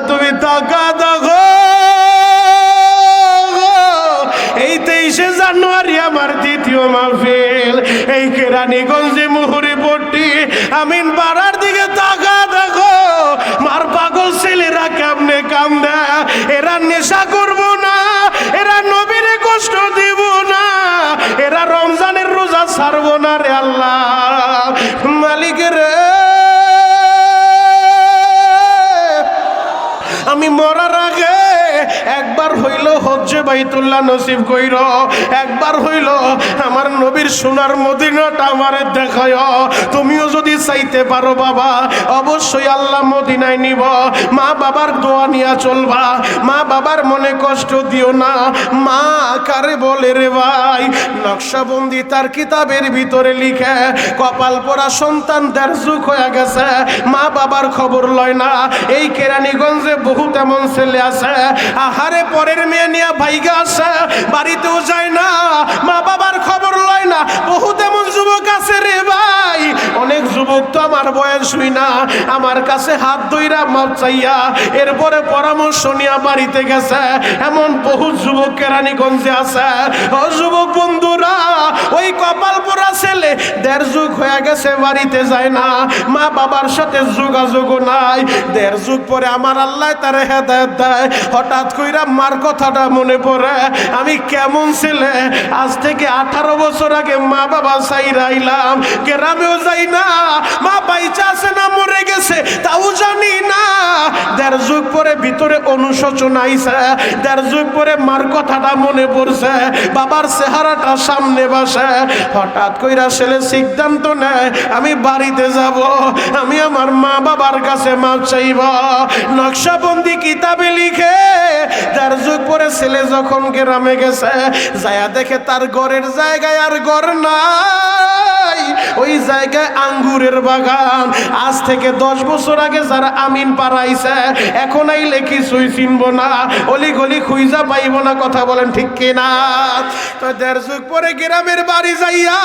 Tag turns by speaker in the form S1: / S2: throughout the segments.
S1: তুমি টাকা দেখো, এই 23শে জানুয়ারি আমার দ্বিতীয় মাহফিল, এই কেরানীগঞ্জে মুহুরীপট্টি আমিন পাড়ার দিকে টাকা দেখো। মার পাগল ছেলেরা কেমনে কান্দে, এরা নেশা করব না, এরা নবীরে কষ্ট দিব না, এরা রমজানের রোজা ছাড়বো না রে আল্লাহ মালিকের। আমি মরার আগে একবার হইল হজ্জে বাইতুল্লাহ নসিব কইর, একবার হইল আমার নবীর সোনার মদিনাটা আমারে দেখায়। তুমিও যদি চাইতে পারো বাবা, অবশ্যই আল্লাহ মদিনায় নিব। মা বাবার দোয়া নিয়ে চলবা, মা বাবার মনে কষ্ট দিও না। মা কারে বলে রে ভাই, নকশবন্দি তার কিতাবের ভিতরে লিখে কপাল পোড়া সন্তানদের যুগ হয়ে গেছে, মা বাবার খবর লয় না। এই কেরানীগঞ্জে বহুত এমন ছেলে আছে, আহারে পরের মেয়ে নিয়ে ভাইগা আছে, বাড়িতেও যায় না, মা বাবার খবর লয় না। বহুত এমন যুবক আছে রে ভাই, অনেক যুবক তো আমার বয়স হই না, আমার কাছে হাত ধইরা মাপ চাইয়া এরপরে পরামর্শ নিয়ে বাড়িতে গেছে, এমন বহুত যুবক কেরানীগঞ্জে আছে। ও যুবক বন্ধুরা, ওই কপাল পোড়া ছেলে 1.5 যুগ হয়ে গেছে বাড়িতে যায় না, মা বাবার সাথে যোগাযোগ নাই। 1.5 যুগ পরে আমার আল্লাহ তারে হেদায়েত দেয়, হঠাৎ কইরা মার কথাটা মনে পড়ে, আমি কেমন ছেলে, আজ থেকে 18 বছর আগে মা বাবা চাইরা আইলাম, গ্রামেও যাই না, মা বাইচা আছে না মরে গেছে তাও জানি না। 1.5 যুগ পরে ভিতরে অনুশোচন আইছে, 1.5 যুগ পরে মার কথাটা মনে পড়ছে, বাবার চেহারাটা সামনে বসে। হঠাৎ কইরা ছেলে সিদ্ধান্ত নেয়, আমি বাড়িতে যাব, আমি আমার মা বাবার কাছে মাপ চাইব। নকশবন্দি কিতাবে লিখে 1.5 যুগ পরে ছেলে যখন গ্রামে গেছে, যায়া দেখে তার ঘরের জায়গায় আর ঘর নাই, ওই জায়গায় আঙ্গুরের বাগান। আজ থেকে 10 বছর আগে যারা আমিন পাড়াইছে, এখন আইলে কিছুই চিনব না, অলি গলি খুঁজা পাইব না। কথা বলেন ঠিক কিনা? তো 1.5 যুগ পরে গ্রামের বাড়ি যাইয়া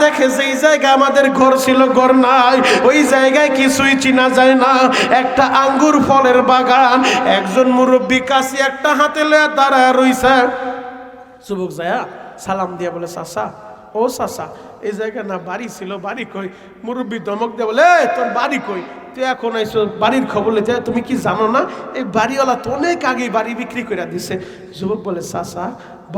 S1: দেখে যেই জায়গায় আমাদের ঘর ছিল ঘর নাই, ওই জায়গায় কিছুই চিনা যায় না, একটা আঙ্গুর ফলের বাগান। একজন মুরব্বী কাছে একটা হাতে লয়ে দাঁড়ায় রইছে। যুবক যায়া সালাম দিয়া বলে, চাচা, ও চাচা, এই জায়গা না বাড়ি ছিল, বাড়ি কই? মুরব্বী ধমক দিয়ে বলে, তোর বাড়ি কই? তুই এখন আইসো বাড়ির খবর লেতে, তুমি কি জানো না এই বাড়িওয়ালা তো অনেক আগেই বাড়ি বিক্রি করে দিছে। যুবক বলে, চাচা,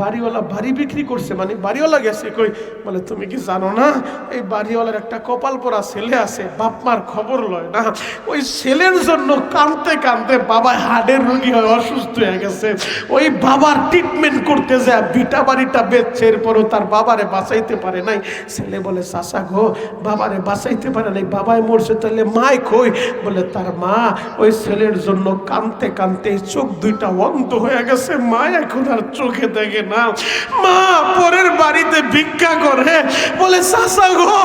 S1: বাড়িওয়ালা বাড়ি বিক্রি করছে মানে বাড়িওয়ালা গেছে কই? বলে, তুমি কি জানো না এই বাড়িওয়ালার একটা কপাল পোড়া ছেলে আছে, বাপ মার খবর লয় না, ওই ছেলের জন্য কাঁদতে কাঁদতে বাবা হার্টের রোগী হয়ে অসুস্থ হয়ে গেছে, ওই বাবার ট্রিটমেন্ট করতে যায় বিটা বাড়িটা বেচছে, এরপরও তার বাবারে বাঁচাইতে পারে নাই। ছেলে বলে, চাচা গো, বাবারে বাঁচাইতে পারে নাই, বাবাই মরছে, তাহলে মায় কই? বলে, তার মা ওই ছেলের জন্য কাঁদতে কাঁদতে চোখ দুইটা অন্ধ হয়ে গেছে, মা এখন আর চোখে দেখে না, মা পরের বাড়িতে ভিক্ষা করে। বলে, চাচা গো,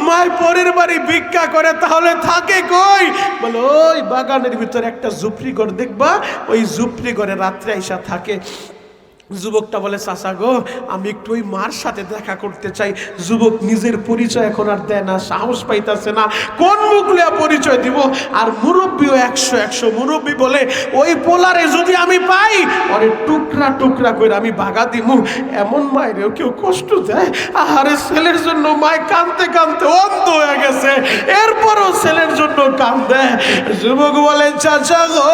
S1: মায় পরের বাড়ি ভিক্ষা করে, তাহলে থাকে কই? বলে, ওই বাগানের ভিতরে একটা ঝুপড়ি ঘর দেখবা, ওই ঝুপড়ি ঘরে রাত্রে আইসা থাকে। যুবকটা বলে, চাচা গো, আমি একটু ওই মার সাথে দেখা করতে চাই। যুবক নিজের পরিচয় এখন আর দেয় না, সাহস পাইতেছে না, কোন মুখ লিয়া পরিচয় দিব। আর মুরব্বীও 100 মুরব্বী বলে, ওই পোলারে যদি আমি পাই, ওরে টুকরা টুকরা করে আমি ভাগা দিমু। এমন মায়েরও কেউ কষ্ট দেয়? আহারে, ছেলের জন্য মায় কাঁদতে কাঁদতে অন্ধ হয়ে গেছে, এরপরও ছেলের জন্য কাঁদে। যুবক বলে, চাচা গো,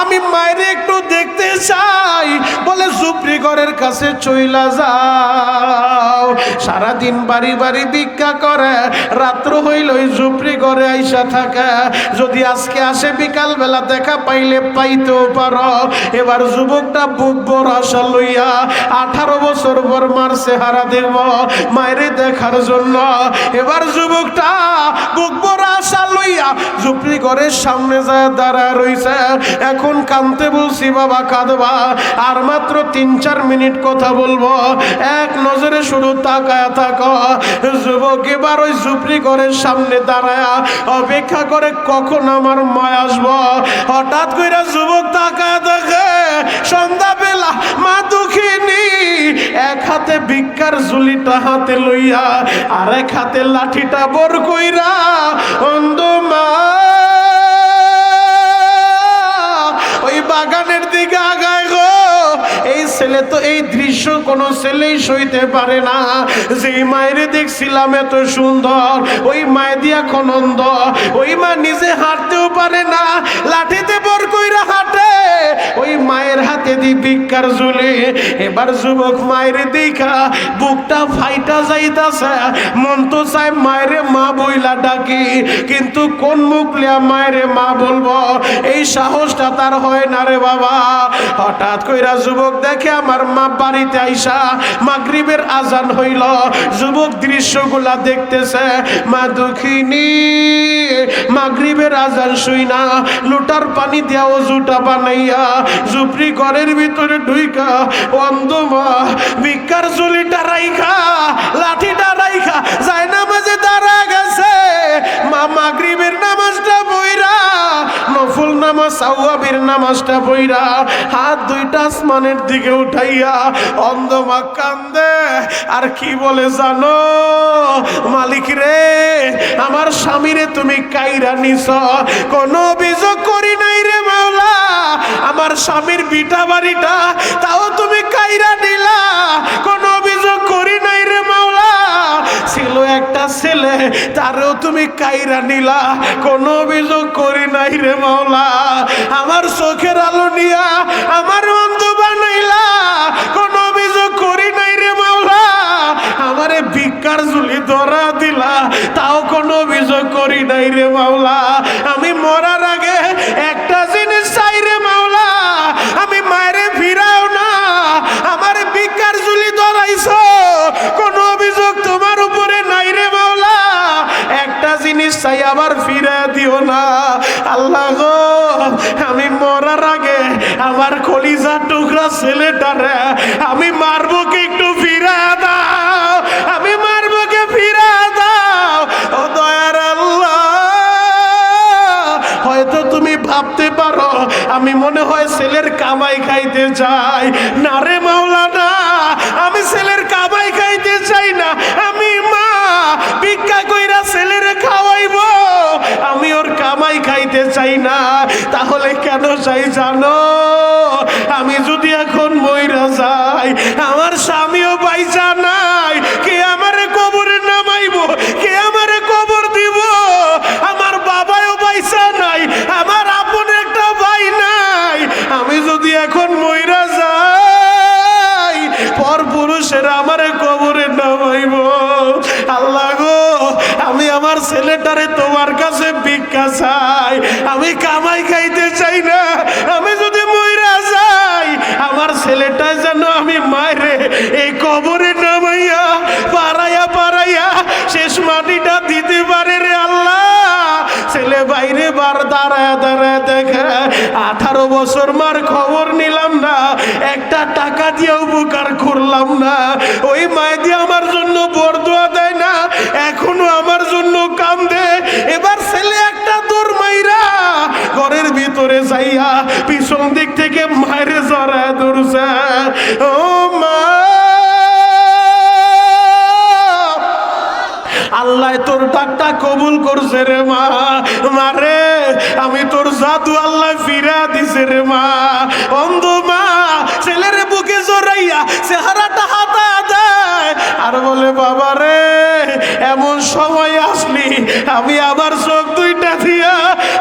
S1: আমি মায়ের একটু দেখতে চাই। বলে, ঝুপড়ি ঘরের কাছে চইলা যাও। সারাদিন বাড়ি বাড়ি ভিক্ষা করে, রাত্র হইল ওই ঝুপড়ি ঘরে আইসা থাকে। যদি আজকে আসে বিকাল বেলা দেখা পাইলে পাইতেও পারো। এবার যুবকটা বুক বড় আশা লইয়া 18 বছর পর মার চেহারা দেখব মায়েরে দেখার জন্য। এবার যুবকটা বুক বড় আশা লইয়া ঝুপড়ি ঘরের সামনে যায় দাঁড়ায় রইছে। এখন কাঁদতে বলছি, বাবা কাঁদবা, আর মাত্র 3-4 মিনিট কথা বলবো, এক নজরে শুধু তাকায়া থাকো। যুবক এবার ওই ঝুপড়ি ঘরের সামনে দাঁড়ায় অপেক্ষা করে কখন আমার মা আসবো। হঠাৎ করে যুবক তাকায়া দেখে সন্ধ্যাবেলা মা দুঃখিনী এক হাতে ভিক্ষার ঝুলিটা হাতে লইয়া আর এক হাতে লাঠিটা বর কইরা ছেলে তো এই দৃশ্য কোনো ছেলেই সইতে পারে না। যেই মায়ের দেখছিলাম এত সুন্দর, ওই মায়ে দিয়া খনন্দ, ওই মা নিজে হাঁটতেও পারে না, লাঠিতে বর কইরা হাঁটে, ওই মায়ের হাতে দি ভিক্ষার ঝুলি। এবার যুবক মায়ের দেখা বুকটা ফাইটা যাইতাছে, মন তো চায় মায়ের মা বইলা ডাকি, কিন্তু কোন মুখ লিয়া মায়ের মা বলবো এই সাহসটা তার হয় না রে বাবা। হঠাৎ কইরা যুবক দেখে আমার মা বাড়িতে আইসা মাগরিবের আজান হইল। যুবক দৃশ্যগুলা দেখতেছে, মা দুঃখিনী মাগরিবের আজান শুই না লুটার পানি দিয়া ওজুটা বানাইয়া ঝুপড়ি ঘরের ভিতরে ঢুইকা অন্ধ মা ভিক্ষার ঝুলিটা রাইখা লাঠিটা রাইখা যায় নামাজে দাঁড়া গেছে। মা মাগরিবের নামাজটা বইরা, নফল নামাজ সাওয়াবের নামাজটা বইরা হাত দুইটা আসমানের দিকে উঠাইয়া অন্ধ মা কান্দে আর কি বলে জানো, মালিক রে আমার স্বামীরে তুমি কাইরা নিছ, কোনো অভিযোগ করি নাই রে মাওলা, আমার স্বামীর বিটা বাড়িটা তাও তুমি কাইরা নিলা, কোনো অভিযোগ করি নাই রে মাওলা, ছিল একটা ছেলে তারও তুমি কাইরা নিলা, কোনো অভিযোগ করি নাই রে মাওলা, আমার চোখের আলো নিয়া আমার অন্ধ বানাইলা, কোনো অভিযোগ করি নাই রে মাওলা, আমারে ভিক্ষার ঝুলি ধরা দিলা, তাও কোনো অভিযোগ করি নাই রে মাওলা, আমি মরার আগে একটা জিনিস চাই রে মাওলা, আমি মায়েরে ফিরাও না, আমার ভিক্ষার ঝুলি ধরাইছো, কোনো অভিযোগ তোমার উপরে নাই রে মাওলা, একটা জিনিস চাই আবার ফিরে দিও না। আল্লাহ গো আমি মরার আগে আমার কলিজা টুকরা ছেলেটারে আমি মারবো কে একটু ফিরা দাও, আমি মারবো কে ফিরা দাও, ও দয়ার আল্লাহ। হয়তো তুমি ভাবতে পারো আমি মনে হয় ছেলের কামাই খাইতে চাই, না রে মাওলা না, আমি ছেলের কামাই খাইতে চাই না, আমি মা ভিক্ষা কইরা ছেলের খাওয়াইবো, আমি ওর কামাই খাইতে চাই না। তাহলে কেন চাই জানো, আমি যদি এখন মইরা যাই আমার স্বামীও বাইচা নাই, কে আমারে কবরে নামাইবো, কে আমারে কবর দিব, আমার বাবাও বাইচা নাই, আমার আপন একটা ভাই নাই, আমি যদি এখন মইরা যাই পর পুরুষেরা আমারে কবরে নামাইবো। আল্লাহ গো আমি আমার ছেলেটারে তোমার কাছে ভিক্ষা চাই, আমি কামাই খাইতে চাই না, আমি যদি মইরা যাই আমার ছেলেটা যেন আমি মায়েরে এই কবরে নামাইয়া পাড়াইয়া পাড়াইয়া শেষ মাটিটা দিতে পারে রে আল্লাহ। ছেলে বাইরে বার দাঁড়ায় দাঁড়ায় দেখে 18 বছর মার খবর নিলাম না, একটা টাকা দিয়ে উপকার করলাম না, ওই মায় দিয়ে আমার জন্য বরদোয়া দেয় না, এখনো আমার জন্য কান্দে। এবার ছেলে একটা দৌড় মাইরা ঘরের ভিতরে যাইয়া পিছন দিক থেকে মায়ের জড়ায় ধরছে, ও মা আল্লাহ তোর ডাকটা কবুল করছে রে মা, মারে আমি তোর জাদু আল্লাহ ফিরা দিছে রে মা। অন্ধ মা ছেলের বুকে জড়াইয়া চেহারাটা হাতা দেয় আর বলে বাবা রে এমন সময় আসলি আমি আবার চোখ দুইটা দিয়া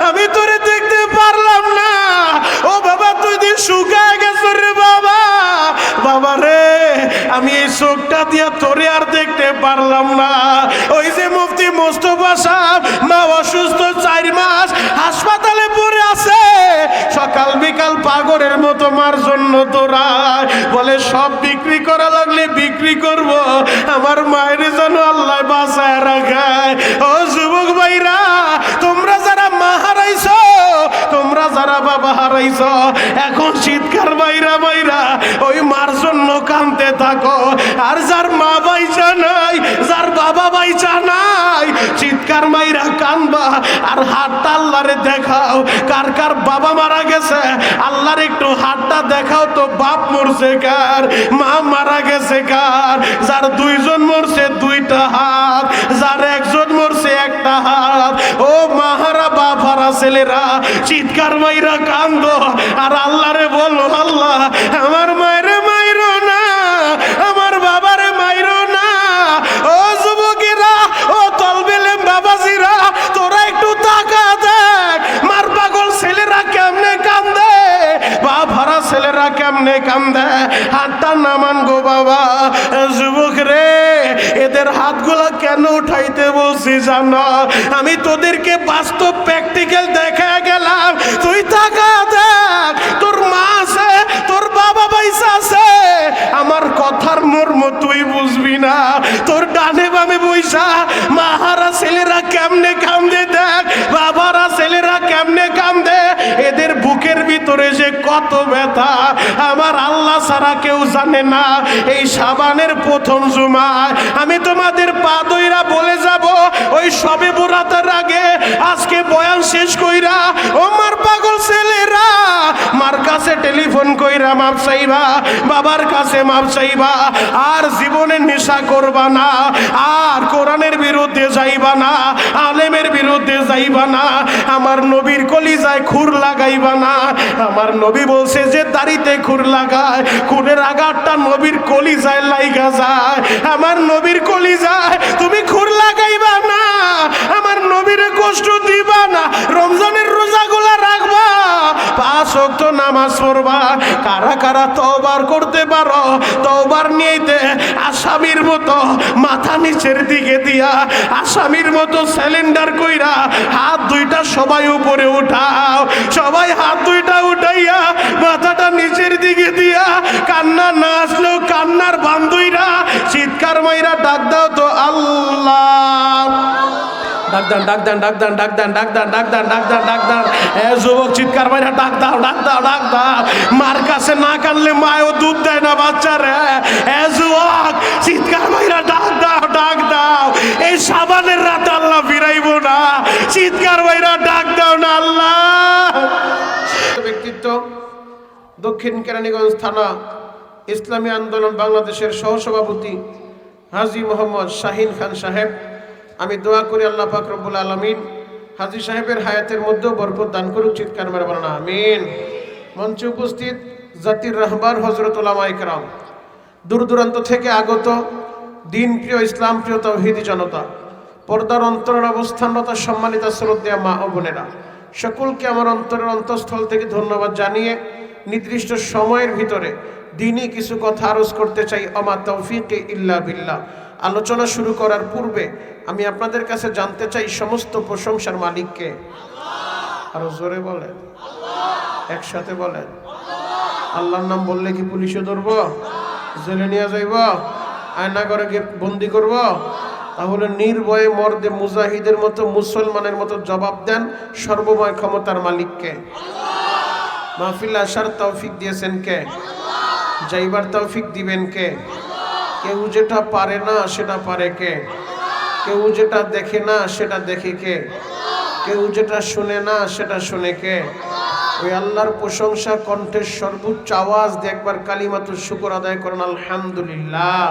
S1: আমি তোরে দেখতে পারলাম না, ও বাবা তুই দিন শুকায় গেছ রে বাবা, বাবা রে আমি এই চোখটা দিয়া তোরে আর দেখতে পারলাম না। ওই যে মুফতি মোস্তফা সাহেব মা অসুস্থ 4 মাস হাসপাতালে পড়ে আছে, সকাল বিকাল পাগলের মতো মার জন্য দৌড়ায়, বলে সব বিক্রি করা লাগলে বিক্রি করব, আমার মায়ের যেন আল্লাহ বাঁচায় রাখায়। ও যুবক ভাইরা তোমরা যারা মা হারাইছো, তোমরা যারা বাবা হারাইছো, এখন চিৎকার বাইরা বাইরা ওই মার জন্য কাঁদতে থাকো, আর যার মা বাইচা নাই, যার বাবা বাইচা নাই, চিৎকার মাইরা কান্দবা আর হাতটা আল্লাহরে দেখাও। কার কার বাবা মারা গেছে আল্লাহর একটু হাতটা দেখাও তো, বাপ মরছে কার, মা মারা গেছে কার, যার 2 জন মরছে 2টা হাত, যার 1 জন মরছে 1টা হাত। ও মাহারা বাপারা ছেলেরা চিৎকার মাইরা কান্দো আর আল্লাহরে বলো, আল্লাহ আমার মায়ের মায়ের কান্দে, হাতটা নামান গো বাবা। যুবক রে, এদের হাতগুলো কেন উঠাইতে বলছি জানো? আমি তোদেরকে বাস্তব প্র্যাকটিক্যাল দেখা গেলাম। তুই টাকা দেখ, তোর মা আছে, তোর বাবা পয়সা আছে, আমার কথার মর্ম তুই বুঝবি না। তোর ডানে বামে বইসা মাহারা ছেলেরা কেমনে কান্দে দেখ, বাবারা ছেলেরা কেমনে কান্দে। এদের বুকের ভিতরে যে কত ব্যথা আমার আল্লাহ ছাড়া কেউ জানে না। এই শাবানের প্রথম জুমায় আমি তোমাদের পা ধইরা বলে যাব, ওই সবে বরাতের আগে আজকে বয়ান শেষ কইরা ওমার পাগল ছেলেরা মার কাছে টেলিফোন কইরা মাপ চাইবা, বাবার কাছে মাপ চাইবা। আর জীবনে নেশা করবা না, আর কোরআনের বিরুদ্ধে যাইবা না, আলেমের বিরুদ্ধে যাইবা না, আমার নবীর কলিজায় খুর লাগাইবা না। আমার নবী বলছে যে দাড়িতে খুর লাগায়, খুনের আঘাতটা নবীর কলিজায় লাইগা যায়। আমার নবীর কলিজায় তুমি খুর লাগাইবা না, আমার নবীর কষ্ট দিবা না। রমজানের রোজাগুলা রাখবা, 5 ওয়াক্ত নামাজ পড়বা। কারা কারা তওবার করতে পারো, তওবার নিয়েতে আসামির মতো মাথা নিচের দিকে দিয়া, আসামির মতো সিলিন্ডার কইরা হাত দুইটা সবাই উপরে উঠাও। সবাই হাত দুইটা উঠাইয়া মাথাটা নিচের দিকে দিয়া কান্না না আসলেও কান্নার বান্ধুইরা চিৎকার মাইরা ডাক দাও তো আল্লাহ। ডাক দান, ডাক দান, ডাক দান, ডাক দান, ডাক দান, ডাক দান, ডাক দান, ডাক দান। যুবক চিৎকার মাইরা ডাক দাও, ডাক দাও, ডাক দাও। মার কাছে না কানলে মায়ও দুধ দেয় না বাচ্চারে। যুবক চিৎকার মাইরা ডাক দাও, ডাক দাও। এই শাবানের রাতে আল্লাহ ফিরাইবো না, চিৎকার মাইরা ডাক দাও না আল্লাহ। ব্যক্তিত্ব দক্ষিণ কেরানীগঞ্জ থানা ইসলামী আন্দোলন বাংলাদেশের সহসভাপতি হাজী মোহাম্মদ শাহিন খান সাহেব। আমি দোয়া করি আল্লাহ পাক রব্বুল আলামিন হাজী সাহেবের হায়াতের মধ্যেও বরকত দান করুক, চিৎকার মেরে বলেন আমিন। মঞ্চে উপস্থিত জাতির রাহবার হযরত উলামায়ে কেরাম, দূর দূরান্ত থেকে আগত দিন প্রিয় ইসলাম প্রিয় তাওহীদি জনতা, পর্দার অন্তরের অবস্থানরত সম্মানিত শ্রদ্ধেয় মা ও বোনেরা, সকলকে আমার অন্তরের অন্তঃস্থল থেকে ধন্যবাদ জানিয়ে নির্দিষ্ট সময়ের ভিতরে দিনই কিছু কথা আরজ করতে চাই। আমা তাওফীকি ইল্লা বিল্লাহ। আলোচনা শুরু করার পূর্বে আমি আপনাদের কাছে জানতে চাই সমস্ত প্রশংসার মালিককে। আরো জোরে বলেন, একসাথে বলেন। আল্লাহর নাম বললে কি পুলিশে ধরবো, জেলে নিয়ে যাইব, আয়না করে বন্দি করব? তাহলে নির্ভয়ে মর্দে মুজাহিদের মতো মুসলমানের মতো জবাব দেন সর্বময় ক্ষমতার মালিককে। মাহফিল আসার তৌফিক দিয়েছেন কে? যাইবার তৌফিক দিবেন কে? কেউ যেটা পারে না সেটা পারে কে? কেউ যেটা দেখে না সেটা দেখে কে? কেউ যেটা শুনে না সেটা শুনে কে? ওই আল্লাহর প্রশংসা কণ্ঠের সর্বোচ্চ আওয়াজ দিয়ে একবার কালিমাতুশ শুকর আদায় করেন আলহামদুলিল্লাহ।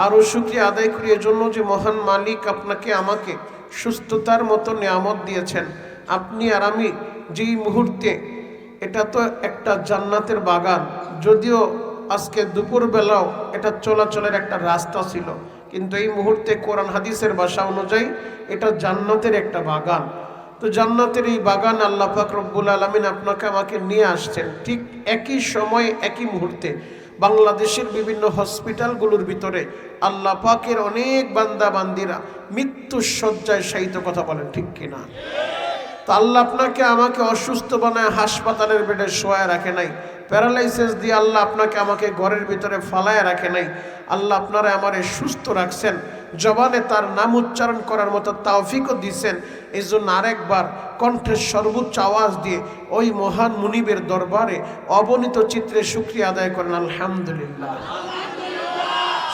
S1: আরো শুকরিয়া আদায় করি এজন্য যে মহান মালিক আপনাকে আমাকে সুস্থতার মতো নিয়ামত দিয়েছেন। আপনি আর আমি যেই মুহূর্তে, এটা তো একটা জান্নাতের বাগান, যদিও আজকে দুপুরবেলাও এটা চলাচলের একটা রাস্তা ছিল, কিন্তু এই মুহূর্তে কোরআন হাদিসের ভাষা অনুযায়ী এটা জান্নাতের একটা বাগান। তো জান্নাতের এই বাগান আল্লাহ পাক রব্বুল আলামিন আপনাকে আমাকে নিয়ে আসছেন। ঠিক একই সময়ে একই মুহূর্তে বাংলাদেশের বিভিন্ন হসপিটালগুলোর ভিতরে আল্লাহ পাকের অনেক বান্দা বান্দিরা মৃত্যুর শয্যায় শায়িত, কথা বলেন ঠিক কিনা? তো আল্লাহ আপনাকে আমাকে অসুস্থ বানায় হাসপাতালের বেডে শোয়ায় রাখে নাই, প্যারালাইসিস দিয়ে আল্লাহ আপনাকে আমাকে ঘরের ভিতরে ফালায় রাখে নাই। আল্লাহ আপনারা আমারে সুস্থ রাখছেন, জবানে তার নাম উচ্চারণ করার মতো তৌফিকও দিয়েছেন। এই জন্য আরেকবার কণ্ঠের সর্বোচ্চ আওয়াজ দিয়ে ওই মহান মুনিবের দরবারে অবনীত চিত্রে শুকরিয়া আদায় করেন আলহামদুলিল্লাহ।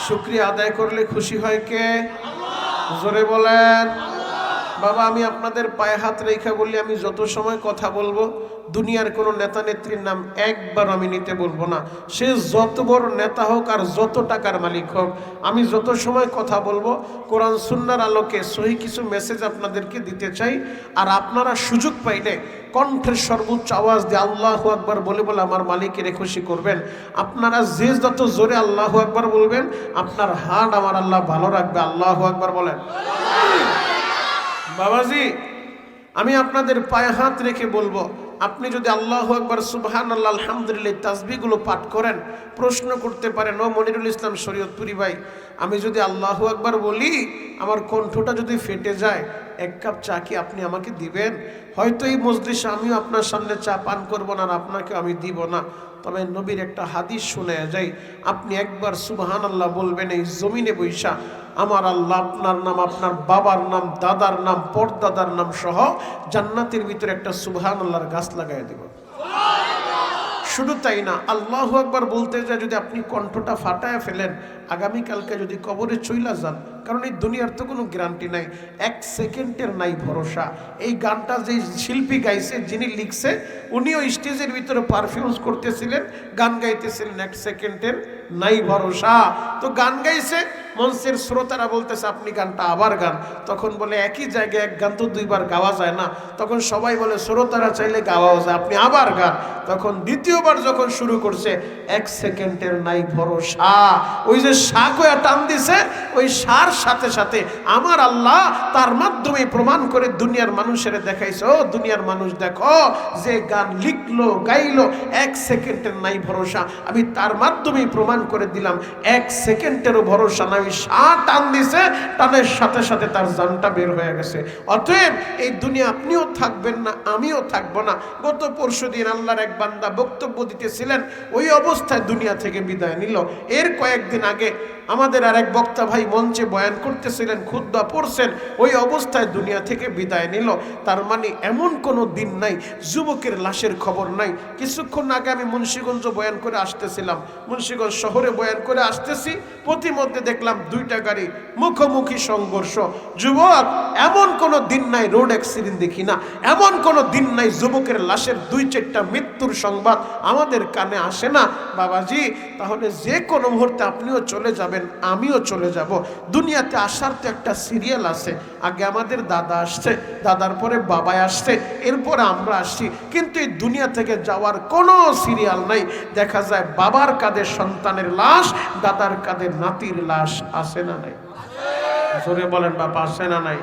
S1: শুকরিয়া আদায় করলে খুশি হয় কে? জোরে বলেন। বাবা, আমি আপনাদের পায়ে হাত রেখে বলি, আমি যত সময় কথা বলবো দুনিয়ার কোনো নেতা নেত্রীর নাম একবার আমি নিতে বলবো না। সে যত বড় নেতা হোক আর যত টাকার মালিক হোক, আমি যত সময় কথা বলবো কোরআন সুন্নাহর আলোকে সহি কিছু মেসেজ আপনাদেরকে দিতে চাই। আর আপনারা সুযোগ পাইলে কণ্ঠের সর্বোচ্চ আওয়াজ দিয়ে আল্লাহু আকবার বলে বলে আমার মালিকের খুশি করবেন। আপনারা যে যত জোরে আল্লাহু আকবার বলবেন আপনার হার্ট আমার আল্লাহ ভালো রাখবে। আল্লাহু আকবার বলেন। বাবাজি, আমি আপনাদের পায়ে হাত রেখে বলবো, আপনি যদি আল্লাহু আকবার সুবহানাল্লাহ আলহামদুলিল্লাহ তাসবিহগুলো পাঠ করেন, প্রশ্ন করতে পারেন, ও মনিরুল ইসলাম শরীয়তপুরি ভাই, আমি যদি আল্লাহু আকবার বলি আমার কণ্ঠটা যদি ফেটে যায়, এক কাপ চা কি আপনি আমাকে দিবেন? হয়তো এই মজলিসে আমিও আপনার সামনে চা পান করব না, আর আপনাকে আমি দিব না, তবে নবীর একটা হাদিস শুনে যাই, আপনি একবার সুবহানাল্লাহ বলবেন, এই জমিনে বৈশা আমার আল্লাহ আপনার নাম, আপনার বাবার নাম, দাদার নাম, পরদাদার নাম সহ জান্নাতের ভিতরে একটা সুবহানাল্লাহর গাছ লাগাই দেব। শুধু তাই না, আল্লাহু আকবার বলতে যায় যদি আপনি কণ্ঠটা ফাটায় ফেলেন, আগামীকালকে যদি কবরে চইলা যান, কারণ এই দুনিয়ার তো কোনো গ্যারান্টি নাই, এক সেকেন্ডের নাই ভরসা। এই গানটা যে শিল্পী গাইছে, যিনি লিখছে, উনিও স্টেজের ভিতরে পারফিউমস করতেছিলেন, গান গাইতেছিলেন, এক সেকেন্ডের নাই ভরসা। তো গান গাইছে, মঞ্চের শ্রোতারা বলতেছে আপনি গানটা আবার গান। তখন বলে একই জায়গায় এক গান তো দুইবার গাওয়া যায় না। তখন সবাই বলে শ্রোতারা চাইলে গাওয়াও যায়, আপনি আবার গান। তখন দ্বিতীয়বার যখন শুরু করছে, এক সেকেন্ডের নাই ভরসা, ওই যে শাকয়া টান দিছে, ওই সার সাথে সাথে আমার আল্লাহ তার মাধ্যমে প্রমাণ করে দুনিয়ার মানুষের দেখাইছে, ও দুনিয়ার মানুষ দেখো, যে গান লিখলো গাইলো এক সেকেন্ডের নাই ভরসা, আমি তার মাধ্যমে প্রমাণ করে দিলাম এক সেকেন্ডেরও ভরসা নাই। ওই সার টান দিছে, টানের সাথে সাথে তার জানটা বের হয়ে গেছে। অতএব এই দুনিয়া আপনিও থাকবেন না, আমিও থাকবো না। গত পরশুদিন আল্লাহর এক বান্দা বক্তব্য দিতেছিলেন, ওই অবস্থায় দুনিয়া থেকে বিদায় নিল। এর কয়েকদিন আগে আমাদের আর এক বক্তা ভাই মঞ্চে বয়ান করতেছিলেন, খুতবা পড়ছেন, ওই অবস্থায় দুনিয়া থেকে বিদায় নিল। তার মানে এমন কোনো দিন নাই যুবকের লাশের খবর নাই। কিছুক্ষণ আগে আমি মুন্সিগঞ্জ বয়ান করে আসতেছিলাম, মুন্সিগঞ্জ শহরে বয়ান করে আসতেছি, প্রতিমধ্যে দেখলাম দুইটা গাড়ি মুখোমুখি সংঘর্ষ। যুবক, এমন কোনো দিন নাই রোড অ্যাক্সিডেন্ট দেখি না, এমন কোনো দিন নাই যুবকের লাশের 2-4টা মৃত্যুর সংবাদ আমাদের কানে আসে না। বাবাজি, তাহলে যে কোনো মুহূর্তে আপনিও চলে যাবেন, আমিও চলে যাব। দুনিয়াতে আসার তো একটা সিরিয়াল আছে, আগে আমাদের দাদা আসছে, দাদার পরে বাবা আসছে, এরপরে আমরা আসছি, কিন্তু এই দুনিয়া থেকে যাওয়ার কোনো সিরিয়াল নাই। দেখা যায় বাবার কাঁধে সন্তানের লাশ, দাদার কাঁধে নাতির লাশ, আসে না নাই? জোরে বলেন বাবা, আসে না নাই?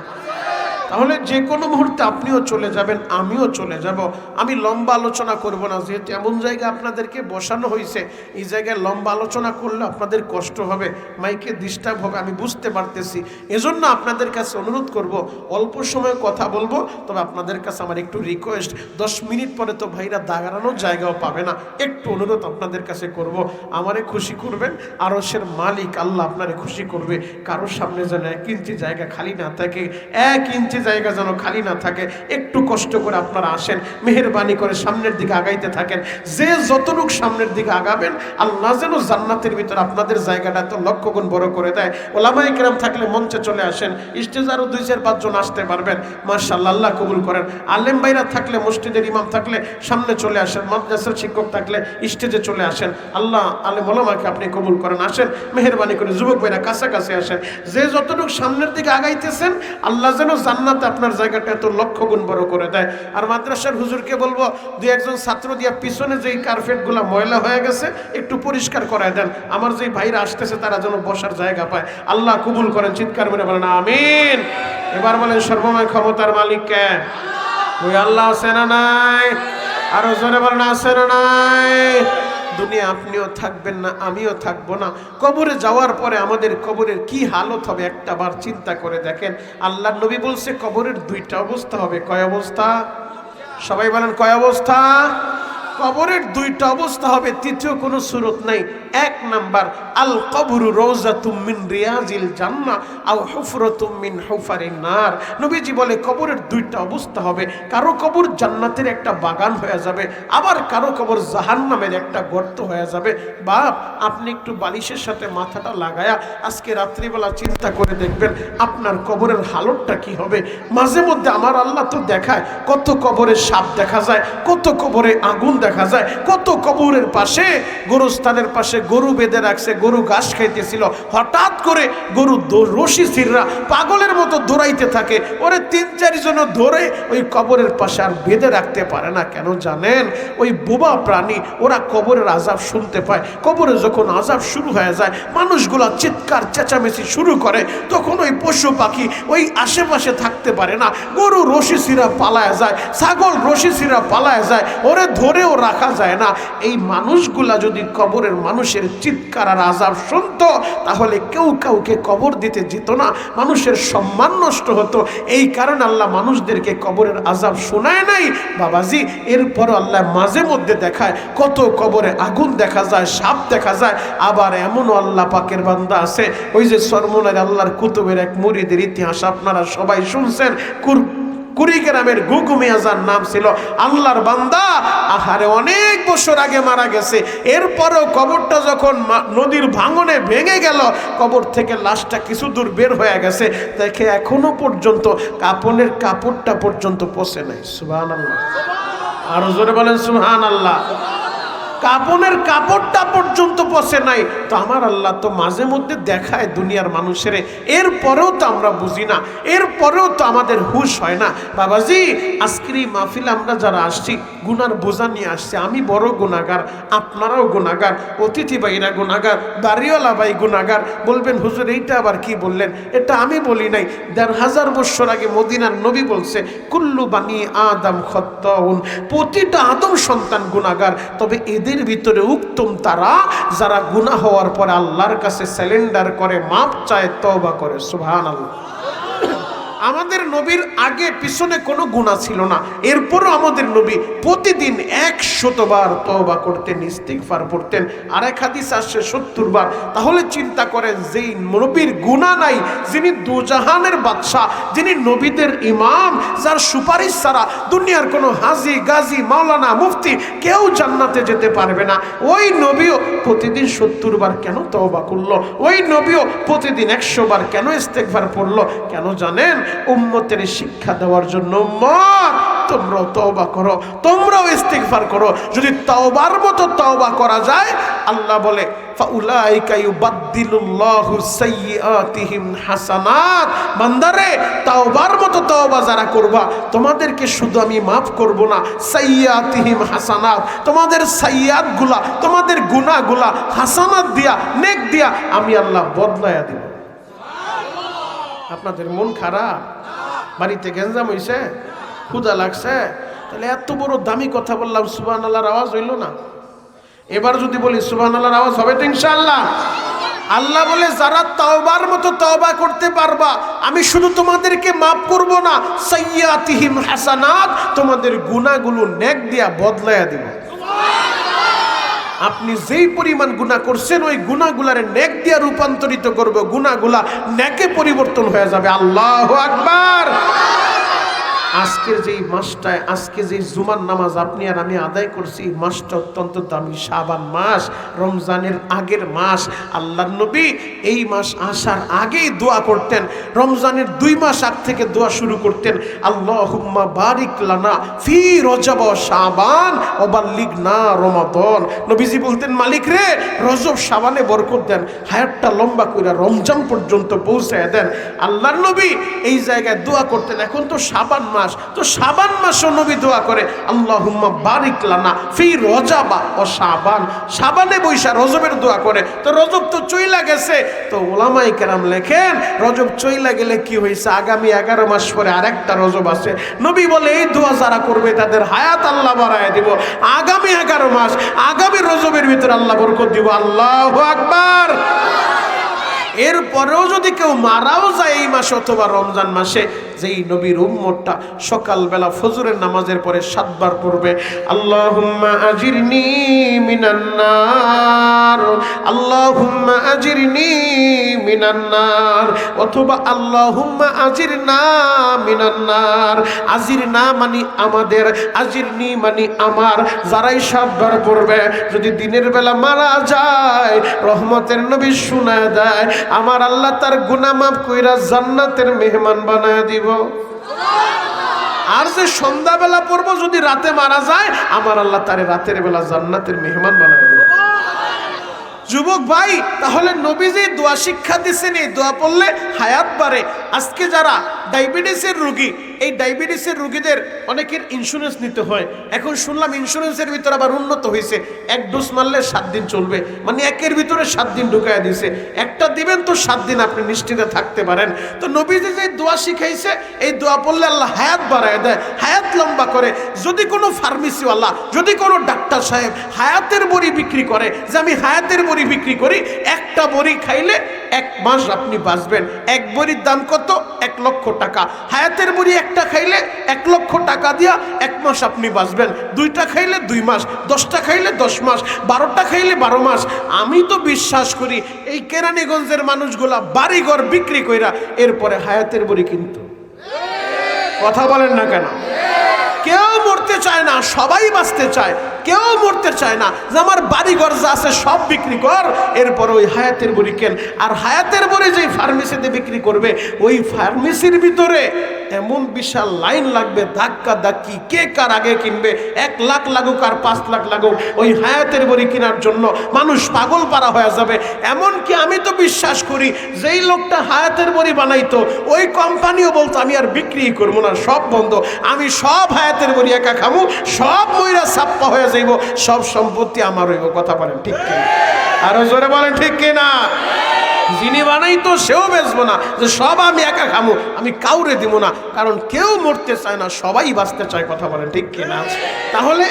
S1: তাহলে যে কোনো মুহূর্তে আপনিও চলে যাবেন, আমিও চলে যাব। আমি লম্বা আলোচনা করব না, যেহেতু এমন জায়গায় আপনাদেরকে বসানো হয়েছে, এই জায়গায় লম্বা আলোচনা করলে আপনাদের কষ্ট হবে, মাইকে ডিস্টার্ব হবে, আমি বুঝতে পারতেছি। এজন্য আপনাদের কাছে অনুরোধ করব, অল্প সময় কথা বলবো, তবে আপনাদের কাছে আমার একটু রিকোয়েস্ট, 10 মিনিট পরে তো ভাইরা দাঁড়ানোর জায়গাও পাবে না, একটু অনুরোধ আপনাদের কাছে করব, আমারে খুশি করবেন, আরশের মালিক আল্লাহ আপনারে খুশি করবে। কারোর সামনে যেন 1 ইঞ্চি জায়গা খালি না থাকে, 1 ইঞ্চি জায়গা যেন খালি না থাকে। একটু কষ্ট করে আপনারা আসেন, মেহেরবানি করে সামনের দিকে আগাইতে থাকেন। যে যতটুকু সামনের দিকে আগাবেন, আল্লাহ যেন জান্নাতের ভিতর আপনাদের জায়গাটা তো লক্ষ গুণ বড় করে দেয়। ওলামায়ে কেরাম থাকলে মঞ্চে চলে আসেন, স্টেজে আরো 2-4-5 জন আসতে পারবেন, মাশাআল্লাহ, আল্লাহ কবুল করেন। আলেম ভাইরা থাকলে, মসজিদের ইমাম থাকলে সামনে চলে আসেন, মাদ্রাসার শিক্ষক থাকলে স্টেজে চলে আসেন। আল্লাহ আলেম ওলামাকে আপনি কবুল করেন। আসেন মেহেরবানি করে, যুবক ভাইরা কাছাকাছি আসেন। যে যতটুকু সামনের দিকে আগাইতেছেন, আল্লাহ যেন জান্নাতে আপনার জায়গাটা এত লক্ষ গুণ বড় করে দেয়। আর মাদ্রাসার হুজুরকে বলবো, 2-1 ছাত্র দিয়া পিছনে যেই কার্পেটগুলো ময়লা হয়ে গেছে একটু পরিষ্কার করায় দেন, আমার যেই ভাইরা আসতেছে তারা যেন বসার জায়গা পায়। আল্লাহ কবুল করেন, চিৎকার করে বলেন আমিন। এবার বলেন সর্বময় ক্ষমতার মালিক কে? ওই আল্লাহ আছে না নাই? আরো জোরে বলেন আছে না নাই? দুনিয়া আপনিও থাকবেন না, আমিও থাকবো না। কবরে যাওয়ার পরে আমাদের কবরের কি হালত হবে একটা বার চিন্তা করে দেখেন। আল্লাহর নবী বলছে কবরের 2টা অবস্থা হবে। কয় অবস্থা? সবাই বলেন কয় অবস্থা? কবরের 2টা অবস্থা হবে, তৃতীয় কোনো সুরত নাই। 1 নাম্বার, আল কবরু রওজাতুম মিন রিয়াজিল জান্নাহ আও হুফরাতুম মিন হুফারিন নার। নবীজি বলে কবরের 2টা অবস্থা হবে, কারো কবর জান্নাতের একটা বাগান হয়ে যাবে, আবার কারো কবর জাহান্নামের একটা গর্ত হয়ে যাবে। বাপ, আপনি একটু বালিশের সাথে মাথাটা লাগায়া আজকে রাত্রিবেলা চিন্তা করে দেখবেন আপনার কবরের হালতটা কি হবে। মাঝে মধ্যে আমার আল্লাহ তো দেখায়, কত কবরে সাপ দেখা যায়, কত কবরে আগুন দেখা দেখা যায়। কত কবরের পাশে, গোরস্থানের পাশে গরু বেঁধে রাখছে, গরু ঘাস খাইতেছিল, হঠাৎ করে গরু রশি ছিঁড়া পাগলের মতো দৌড়াইতে থাকে। ওরে ৩-৪ জন ধরে ওই কবরের পাশে আর বেঁধে রাখতে পারে না। কেন জানেন? ওই বোবা প্রাণী ওরা কবরের আযাব শুনতে পায়। কবরে যখন আযাব শুরু হয়ে যায়, মানুষগুলা চিৎকার চেঁচামেচি শুরু করে, তখন ওই পশু পাখি ওই আশেপাশে থাকতে পারে না। গরু রশি ছিঁড়া পালায় যায়, ছাগল রশি ছিঁড়া পালায় যায়, ওরে ধরেও রাখা যায় না। এই মানুষগুলা যদি কবরের মানুষের চিৎকার আর আযাব শুনতো, তাহলে কেউ কাউকে কবর দিতে যেত না, মানুষের সম্মান নষ্ট হতো। এই কারণে আল্লাহ মানুষদেরকে কবরের আযাব শোনায় নাই বাবাজি। এরপর আল্লাহ মাঝে মধ্যে দেখায়, কত কবরে আগুন দেখা যায়, সাপ দেখা যায়। আবার এমনও আল্লাহ পাকের বান্দা আছে, ওই যে সরমনের আল্লাহর কুতুবের এক মুরিদের ইতিহাস আপনারা সবাই শুনছেন। কুড়িগ্রামের গুগু মিয়া, যার নাম ছিল, আল্লাহর বান্দা, আহারে অনেক বছর আগে মারা গেছে। এরপরেও কবরটা যখন নদীর ভাঙনে ভেঙে গেল, কবর থেকে লাশটা কিছু দূর বের হয়ে গেছে, দেখে এখনো পর্যন্ত কাপনের কাপড়টা পর্যন্ত পচে নাই। সুবহানাল্লাহ, আরো জোরে বলেন সুবহানাল্লাহ। কাপনের কাপড়টা পর্যন্ত পচে নাই। তো আমার আল্লাহ তো মাঝে মধ্যে দেখায় দুনিয়ার মানুষের, এরপরেও তো আমরা বুঝি না, এরপরেও তো আমাদের হুঁশ হয় না। বাবাজি, আজকের এই মাহফিলে আমরা যারা আসছি, গুনার বোঝা নিয়ে আসছি। আমি বড় গুনাহগার, আপনারাও গুনাহগার, অতিথি ভাইরা গুনাহগার, বাড়িওয়ালা ভাই গুনাহগার। বলবেন হুজুর এইটা আবার কি বললেন? এটা আমি বলি নাই, ১৫০০ বছর আগে মদিনার নবী বলছে, কুল্লু বানি আদম খত্তাউন, প্রতিটা আদম সন্তান গুনাহগার। তবে এদের ভিতরে উত্তম তারা যারা গুনাহ হওয়ার পরে আল্লাহর কাছে স্যালেন্ডার করে, মাপ চায়, তওবা করে। সুবহানাল্লাহ। আমাদের নবীর আগে পিছনে কোনো গুনাহ ছিল না, এরপরও আমাদের নবী প্রতিদিন ১০০ বার তওবা করতেন, ইস্তিগফার পড়তেন। আর এক হাদিস আসছে ৭০ বার। তাহলে চিন্তা করেন, যেই নবীর গুনাহ নাই, যিনি দুজাহানের বাদশা, যিনি নবীদের ইমাম, যার সুপারিশ ছাড়া দুনিয়ার কোনো হাজি, গাজী, মাওলানা, মুফতি কেউ জান্নাতে যেতে পারবে না, ওই নবীও প্রতিদিন ৭০ বার কেন তওবা করলো? ওই নবীও প্রতিদিন ১০০ বার কেন ইস্তিগফার পড়লো? কেন জানেন? উম্মতের শিক্ষা দেওয়ার জন্য। উম্মত, তোমরাও তওবা করো, তোমরাও ইস্তিগফার করো। যদি তওবার মতো তওবা করা যায়, আল্লাহ বলে ফাউলাইকা ইউবাদদিলুল্লাহু সাইয়্যাতিহিম হাসানাত। বান্দারে, তওবার মতো তওবা যারা করবা, তোমাদেরকে শুধু আমি মাফ করব না, সাইয়্যাতিহিম হাসানাত, তোমাদের সাইয়্যাতগুলা, তোমাদের গুনাহগুলা হাসানাত দিয়া, নেক দিয়া আমি আল্লাহ বদলায়া দিব। আপনাদের মন খারাপ? বাড়িতে গেঞ্জাম হইছে, ক্ষুধা লাগছে, তাহলে এত বড় দামি কথা বললাম, সুবহানাল্লাহর আওয়াজ হইল না? এবার যদি বলি সুবহানাল্লাহর আওয়াজ হবে তো ইনশাআল্লাহ? আল্লাহ বলে, যারা তওবার মতো তওবা করতে পারবা, আমি শুধু তোমাদেরকে মাফ করব না, সাইয়্যাতিহিম হাসানাত, তোমাদের গুনাহগুলো নেক দিয়া বদলায়া দিব। আপনি যেই পরিমাণ গুনাহ করছেন, ওই গুনাহগুলারে নেক দিয়া রূপান্তরিত করব, গুনাহগুলা নেকে পরিবর্তন হয়ে যাবে। আল্লাহু আকবার। আজকের যেই মাসটায়, আজকে যেই জুমার নামাজ আপনি আর আমি আদায় করছি, এই মাসটা অত্যন্ত দামি, শাবান মাস, রমজানের আগের মাস। আল্লাহর নবী এই মাস আসার আগেই দোয়া করতেন, রমজানের 2 মাস আগ থেকে দোয়া শুরু করতেন, আল্লাহুম্মা বারিক লানা ফি রজব ওয়া শাবান ওয়া বাল্লিগনা রমাদান। নবীজি বলতেন, মালিক রে, রজব শাবানে বরকত দেন, হায়াতটা লম্বা কইরা রমজান পর্যন্ত পৌঁছায় দেন। আল্লাহর নবী এই জায়গায় দোয়া করতেন। এখন তো শাবান মাস, তো শাবান মাসও নবী দোয়া করে, আল্লাহুম্মা বারিক লানা ফি রজব ওয়া শাবান, শাবানে বৈশা রজবের দোয়া করে। তো রজব তো চইলা গেছে, তো উলামায়ে কেরাম লেখেন, রজব চইলা গেলে কি হয়েছে, আগামী 11 মাস পরে আরেকটা রজব আছে। নবী বলে, এই দোয়া যারা করবে তাদের হায়াত আল্লাহ বাড়ায় দিব, আগামী 11 মাস, আগামী রজবের ভিতরে আল্লাহ বরকত দিব। আল্লাহু আকবার। এরপরেও যদি কেউ মারাও যায় এই মাসে অথবা রমজান মাসে, যেই নবীর উম্মতটা সকালবেলা ফজরের নামাজের পরে 7 বার পড়বে, আল্লাহুম্মা আজিরনি মিনান নার, আল্লাহুম্মা আজিরনি মিনান নার, অথবা আল্লাহুম্মা আজিরনা মিনান নার। আজিরনা মানে আমাদের, আজিরনি মানে আমার। যারাই 7 বার পড়বে, যদি দিনের বেলা মারা যায়, রহমতের নবী শোনায় দেয়, আমার আল্লাহ তার গুনাহ মাফ কইরা জান্নাতের মেহমান বানায় দিব। আর যে সন্ধ্যাবেলা পড়বো যদি রাতে মারা যায়, আমার আল্লাহ তারে রাতের বেলা জান্নাতের মেহমান বানায় দেবে। যুবক ভাই, তাহলে নবীজি দোয়া শিক্ষা দিচ্ছেন, এই দোয়া পড়লে হায়াত বাড়ে। আজকে যারা ডায়াবেটিসের রোগী, এই ডায়াবেটিসের রোগীদের অনেকের ইন্স্যুরেন্স নিতে হয়। এখন শুনলাম ইন্স্যুরেন্সের ভিতরে আবার উন্নত হয়েছে, এক ডোজ মারলে 7 দিন চলবে, মানে একের ভিতরে 7 দিন ঢুকায় দিছে। একটা দিবেন তো 7 দিন আপনি নিশ্চিন্তে থাকতে পারেন। তো নবীজি যে দোয়া শিখাইছে, এই দোয়া পড়লে আল্লাহ হায়াত বাড়ায় দেয়, হায়াত লম্বা করে। যদি কোনো ফার্মেসিওয়ালা, যদি কোনো ডাক্তার সাহেব হায়াতের বড়ি বিক্রি করে, যে আমি হায়াতের বড়ি বিক্রি করি, একটা বড়ি খাইলে 1 মাস আপনি বাঁচবেন। এক বড়ির দাম কত? 1 লক্ষ টাকা। হায়াতের বড়ি একটা খাইলে 1 লক্ষ টাকা দিয়া 1 মাস আপনি বাঁচবেন। 2টা খাইলে 2 মাস, 10টা খাইলে 10 মাস, 12টা খাইলে 12 মাস। আমি তো বিশ্বাস করি এই কেরানীগঞ্জের মানুষগুলা বাড়িঘর বিক্রি কইরা এরপরে হায়াতের বড়ি কিনতো। কথা বলেন না কেন? কেউ মরতে চায় না, সবাই বাঁচতে চায়। কেউ মরতে চায় না যে আমার বাড়িঘর যা আছে সব বিক্রি কর, এরপর ওই হায়াতের বড়ি কেন। আর হায়াতের বড়ি যে ফার্মেসিতে বিক্রি করবে, ওই ফার্মেসির ভিতরে এমন বিশাল লাইন লাগবে, ধাক্কা ধাক্কি, কে কার আগে কিনবে। 1 লাখ লাগুক আর 5 লাখ লাগুক, ওই হায়াতের বড়ি কেনার জন্য মানুষ পাগল পারা হয়ে যাবে। এমনকি আমি তো বিশ্বাস করি যেই লোকটা হায়াতের বড়ি বানাইতো, ওই কোম্পানিও বলতো আমি আর বিক্রি করবো না, সব বন্ধ, আমি সব হায়াতের বড়ি একা খামু, সব ময়রা ছাপ্পা হয়ে যাইব, সব সম্পত্তি আমার হইব। কথা বলেন ঠিক কিনা? আরো জোরে বলেন ঠিক কিনা? যিনি বানাইতো সেও বেচবো না, যে সব আমি একা খামু, আমি কাউরে দিব না। কারণ কেউ মরতে চায় না, সবাই বাঁচতে চায়। কথা বলেন ঠিক কিনা? তাহলে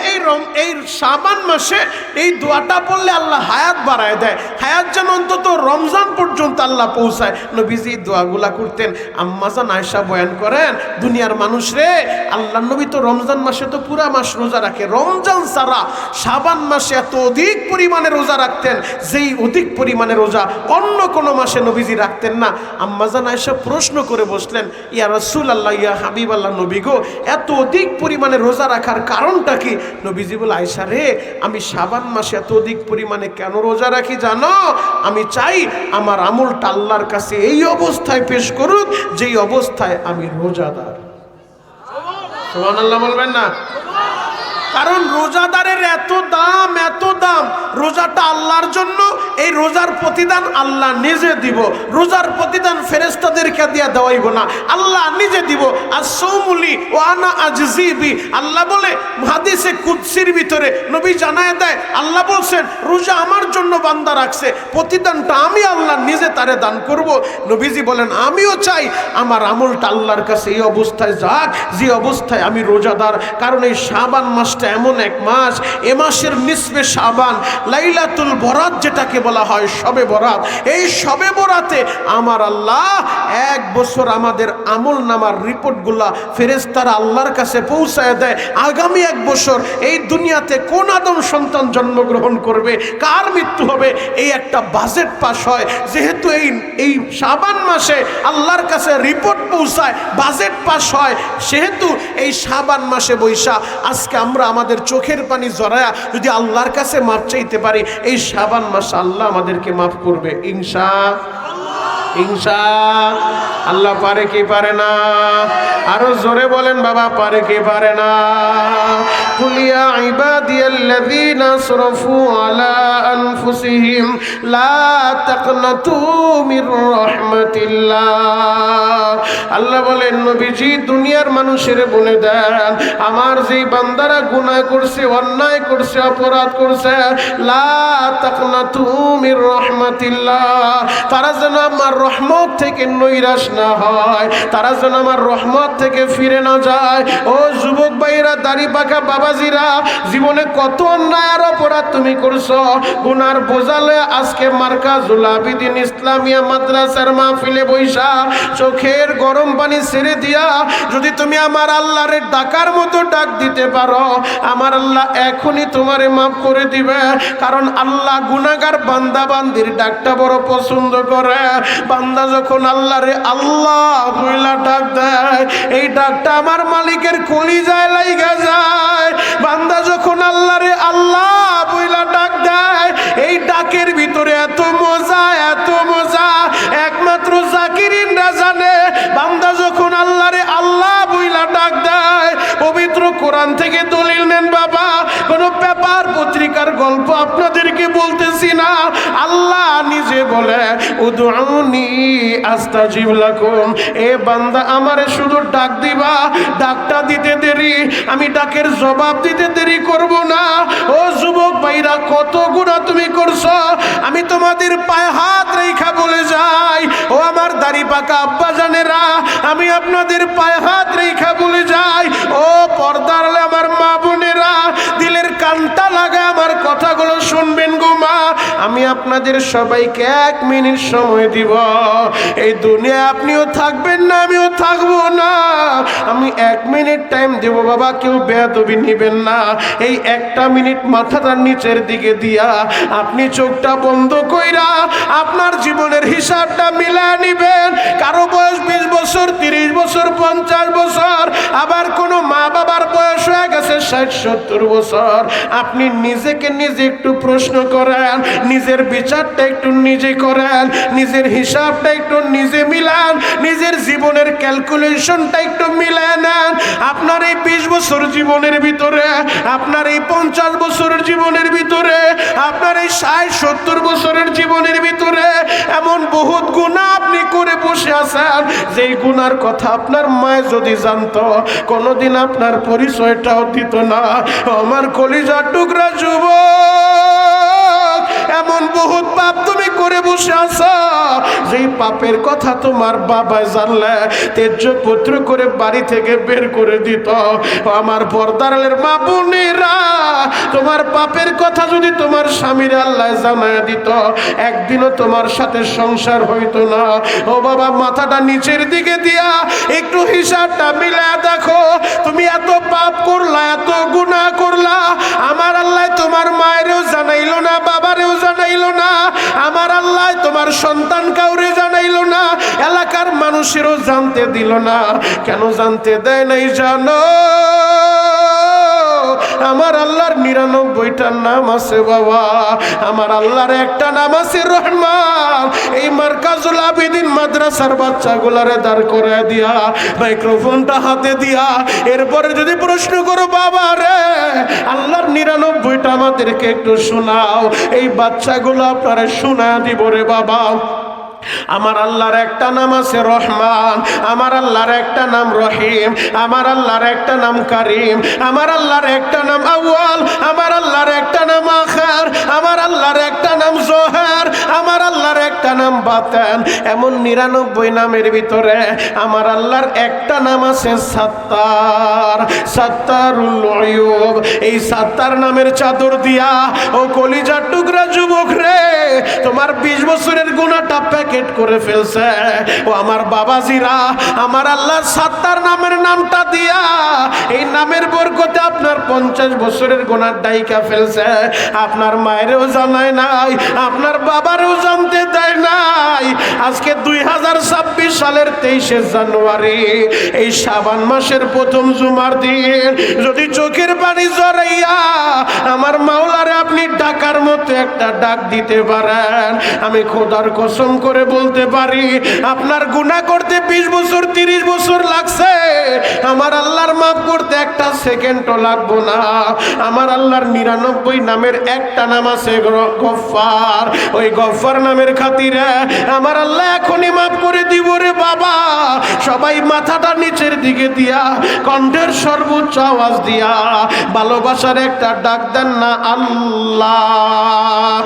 S1: এই শাবান মাসে এই দোয়াটা পড়লে আল্লাহ হায়াত বাড়ায় দেয়। হায়াত যেন অন্তত রমজান পর্যন্ত আল্লাহ পৌঁছায়। নবীজি দোয়াগুলা করতেন। আম্মাজান আয়েশা বয়ান করেন, দুনিয়ার মানুষ রে, আল্লাহ নবী তো রমজান মাসে তো পুরা মাস রোজা রাখে, রমজান ছাড়া শাবান মাসে এত অধিক পরিমাণে রোজা রাখতেন, যেই অধিক পরিমাণে রোজা অন্য কোন মাসে নবীজি রাখতেন না। আম্মাজান আয়েশা প্রশ্ন করে বসলেন, ইয়া রাসূলুল্লাহ, ইয়া হাবিবাল্লাহ, নবী গো, এত অধিক পরিমাণে রোজা রাখার কারণটা কি? নবীজি বলে, আয়েশা রে, আমি শাবান মাসে এত অধিক পরিমাণে কেন রোজা রাখি জানো? আমি চাই আমার আমলটা আল্লাহর কাছে এই অবস্থায় পেশ করুক, যেই অবস্থায় আমি রোজাদার। সুবহানাল্লাহ বলবেন না? কারণ রোজাদারের এত দাম, এত দাম। রোজাটা আল্লাহর জন্য, এই রোজার প্রতিদান আল্লাহ নিজে দিব। রোজার প্রতিদান ফেরেশতাদেরকে দিয়ে দেওয়াইব না, আল্লাহ নিজে দিব। আস-সাওমুলি ওয়া আনা আজজিবি, আল্লাহ বলে হাদিসে কুদসির ভিতরে নবী জানায় দেয়, আল্লাহ বলছেন রোজা আমার জন্য বান্দা রাখছে, প্রতিদানটা আমি আল্লাহ নিজে তারে দান করব। নবীজি বলেন আমিও চাই আমার আমলটা আল্লাহর কাছে এই অবস্থায় যাক, যে অবস্থায় আমি রোজাদার। কারণ এই শাবান মাস এমন এক মাস, এ মাসের নিসফে শাবান, লাইলাতুল বরাত যেটাকে বলা হয়, শবে বরাত, এই শবে বরাতে আমার আল্লাহ 1 বছর আমাদের আমল নামার রিপোর্টগুলা ফেরেশতারা আল্লাহর কাছে পৌঁছায় দেয়। আগামী 1 বছর এই দুনিয়াতে কোন আদম সন্তান জন্মগ্রহণ করবে, কার মৃত্যু হবে, এই একটা বাজেট পাস হয়। যেহেতু এই শাবান মাসে আল্লাহর কাছে রিপোর্ট পৌঁছায়, বাজেট পাস হয়, সেহেতু এই শাবান মাসে বৈশা আজকে আমরা আমাদের চোখের পানি জড়ায়া যদি আল্লাহর কাছে মাপ চাইতে পারি, এই শাবান মাস আল্লাহ আমাদেরকে মাফ করবে ইনশাআল্লাহ। পারে কি পারে না? আরো জোরে বলেন বাবা, পারে কি পারে না? কুল ইয়া ইবাদিয়াল্লাযীনা আসরাফু আলা আনফুসিহিম লা তাকনাতু মির রাহমাতিল্লাহ। আল্লাহ বলেন, নবীজি দুনিয়ার মানুষের বলে দেন, আমার যে বান্দারা গুনাহ করছে, অন্যায় করছে, অপরাধ করছে, লা তাকনাতু মির রাহমাতিল্লাহ, তারা যেন আমার রহমত থেকে নৈরাশ না হয়, তারা যেন আমার রহমত থেকে ফিরে না যায়। ও যুবক ভাইরা, দাড়ি পাকা বাবাজিরা, জীবনে কত অন্যায় আর অপরাধ তুমি করছো, গুনার বোঝালে আজকে মার্কাজুল আবিদিন ইসলামিয়া মাদ্রাসার মাহফিলে বৈশা চোখের গরম পানি ছেড়ে দিয়া যদি তুমি আমার আল্লাহর ডাকার মতো ডাক দিতে পারো, আমার আল্লাহ এখনই তোমারে মাফ করে দিবে। কারণ আল্লাহ গুনাহগার বান্দা বান্দির ডাকটা বড় পছন্দ করে। বান্দা যখন আল্লাহরে আল্লাহ বইলা ডাক দেয়, এই ডাকটা আমার মালিকের কলিজায় লাইগা যায়। বান্দা যখন আল্লাহরে আল্লাহ বইলা ডাক দেয়, এই ডাকের ভিতরে এত মজা, এত মজা, একমাত্র জাকিরিনরা জানে। বান্দা যখন আল্লাহরে আল্লাহ বইলা ডাক দেয়, কোরআন থেকে দলিল নেন বাবা, কোন পেপার পত্রিকার গল্প আপনাদেরকে বলতেছি না। আল্লাহ নিজে বলে উদউনি আস্তাজিব লাকুম, এ বান্দা আমারে শুধু ডাক দিবা, ডাকটা দিতে দেরি, আমি ডাকের জবাব দিতে দেরি করব না। ও যুবক ভাইরা, কত গুনাহ তুমি করছো, আমি তোমাদের পায়ে হাত রেখা বলে যাই। ও আমার দাড়ি পাকা আব্বা জানেরা, আমি আপনাদের পায়ে হাত রেখা বলে যাই। ও পর্দার আলে আমার মা বোনেরা, দিলের কানটা লাগা আমার কথাগুলো শুনবেন গো মা। আমি আপনাদের সবাইকে 1 মিনিট সময় দিব। এই দুনিয়া আপনিও থাকবেন না, আমিও থাকবো না। আমি 1 মিনিট টাইম দেব বাবা, কেউ বেয়াদবি নিবেন না। এই 1টা মিনিট মাথাটা নিচের দিকে দিয়া আপনি চোখটা বন্ধ কইরা আপনার জীবনের হিসাবটা মিলা নিবেন। কারো বয়স 20 বছর, 30 বছর, 50 বছর, আবার কোনো মা বাবার বয়স হয়ে গেছে 60-70 বছর। আপনি নিজেকে নিজে একটু প্রশ্ন করেন, নিজের বিচারটা একটু নিজে করেন, নিজের হিসাবটা একটু নিজে মিলান, নিজের জীবনের ক্যালকুলেশনটা একটু মিলায় নেন। আপনার এই 20 বছর জীবনের ভিতরে, আপনার এই 50 বছরের জীবনের ভিতরে, আপনার এই 60-70 বছরের জীবনের ভিতরে এমন বহুত গুনাহ আপনি করে বসে আছেন, যেই গুনার কথা আপনার মায় যদি জানতো কোনোদিন আপনার পরিচয়টাও দিত না। আমার কলিজার টুকরা যুবক, এমন বহুত পাপ তুমি করে বসে আছো, যেই পাপের কথা তোমার বাবা জানলে তেজ্য পুত্র করে বাড়ি থেকে বের করে দিত। আমার পর্দারের মা বোনেরা, তোমার পাপের কথা যদি তোমার স্বামীর আল্লাহ জানায় দিত, একদিনও তোমার সাথে সংসার হইতো না। ও বাবা, মাথাটা নিচের দিকে দিয়া একটু হিসাবটা মিলা দেখো, তুমি এত পাপ করলা, এত গুনাহ করলা, আমার আল্লাহ তোমার মায়েরও জানাইলো না, বাবারেও জানাইলো না, আমার আল্লাহ তোমার সন্তান কাউরে জানাইলো না, এলাকার মানুষেরও জানতে দিল না। কেন জানতে দেয় নাই জানো? আমার আল্লাহর 99টা নাম আছে বাবা, আমার আল্লাহর একটা নাম আছে রহমান। এই মার্কাজুল আবিদিন মাদ্রাসার বাচ্চাগুলারে দাঁড় করে দিয়া, মাইক্রোফোনটা হাতে দিয়া, এরপরে যদি প্রশ্ন করো বাবা রে, আল্লাহর 99টা আমাদেরকে একটু শোনাও, এই বাচ্চাগুলো আপনারা শোনা দিব রে বাবা। আমার আল্লাহর একটা নাম আছে রহমান, আমার আল্লাহর একটা নাম রহিম, আমার আল্লাহর একটা নাম কারিম, আমার আল্লাহর একটা নাম আউয়াল, আমার আল্লাহর একটা নাম আখির, আমার আল্লাহর একটা নাম জোহর, আমার আল্লাহর একটা নাম বাতেন। এমন 99 নামের ভিতরে আমার আল্লাহর একটা নাম আছে সাত্তার, সাত্তারুল উয়ুব। এই সাত্তার নামের চাদর দিয়া ও কলিজার টুকরা যুবক রে, তোমার 20 বছরের গুনাহটা প্যাকেট করে ফেলছে। ও আমার বাবাজিরা, আমার আল্লাহ সাত্তার নামের নামটা দিয়া, এই নামের বরকতে আপনার 50 বছরের গুনাহ ডাইকা ফেলছে। আপনার মায়েরও জানায় নাই, আপনার বাবারও জানতে দেয় নাই। আজকে 2026 সালের 23 জানুয়ারি, এই শাবান মাসের প্রথম জুমার দিন, যদি চোখের পানি জড়াইয়া আমার মাওলারে আপনি ডাকার মতো একটা ডাক দিতে পারেন, আমি খোদার কসম করে বলতে পারি, আপনার গুনাহ করতে 20 বছর 30 বছর লাগছে, আমার আল্লাহর মাফ করতে একটা সেকেন্ডও লাগবো না। আমার আল্লাহর 99 নামের একটা নাম আছে গফফার। ওই গফফার নামের খাতিরে আমার আল্লাহ এখনই মাফ করে দিব রে বাবা। সবাই মাথাটা নিচের দিকে দিয়া, কণ্ঠের সর্বোচ্চ আওয়াজ দিয়া ভালোবাসার একটা ডাক দেন না আল্লাহ।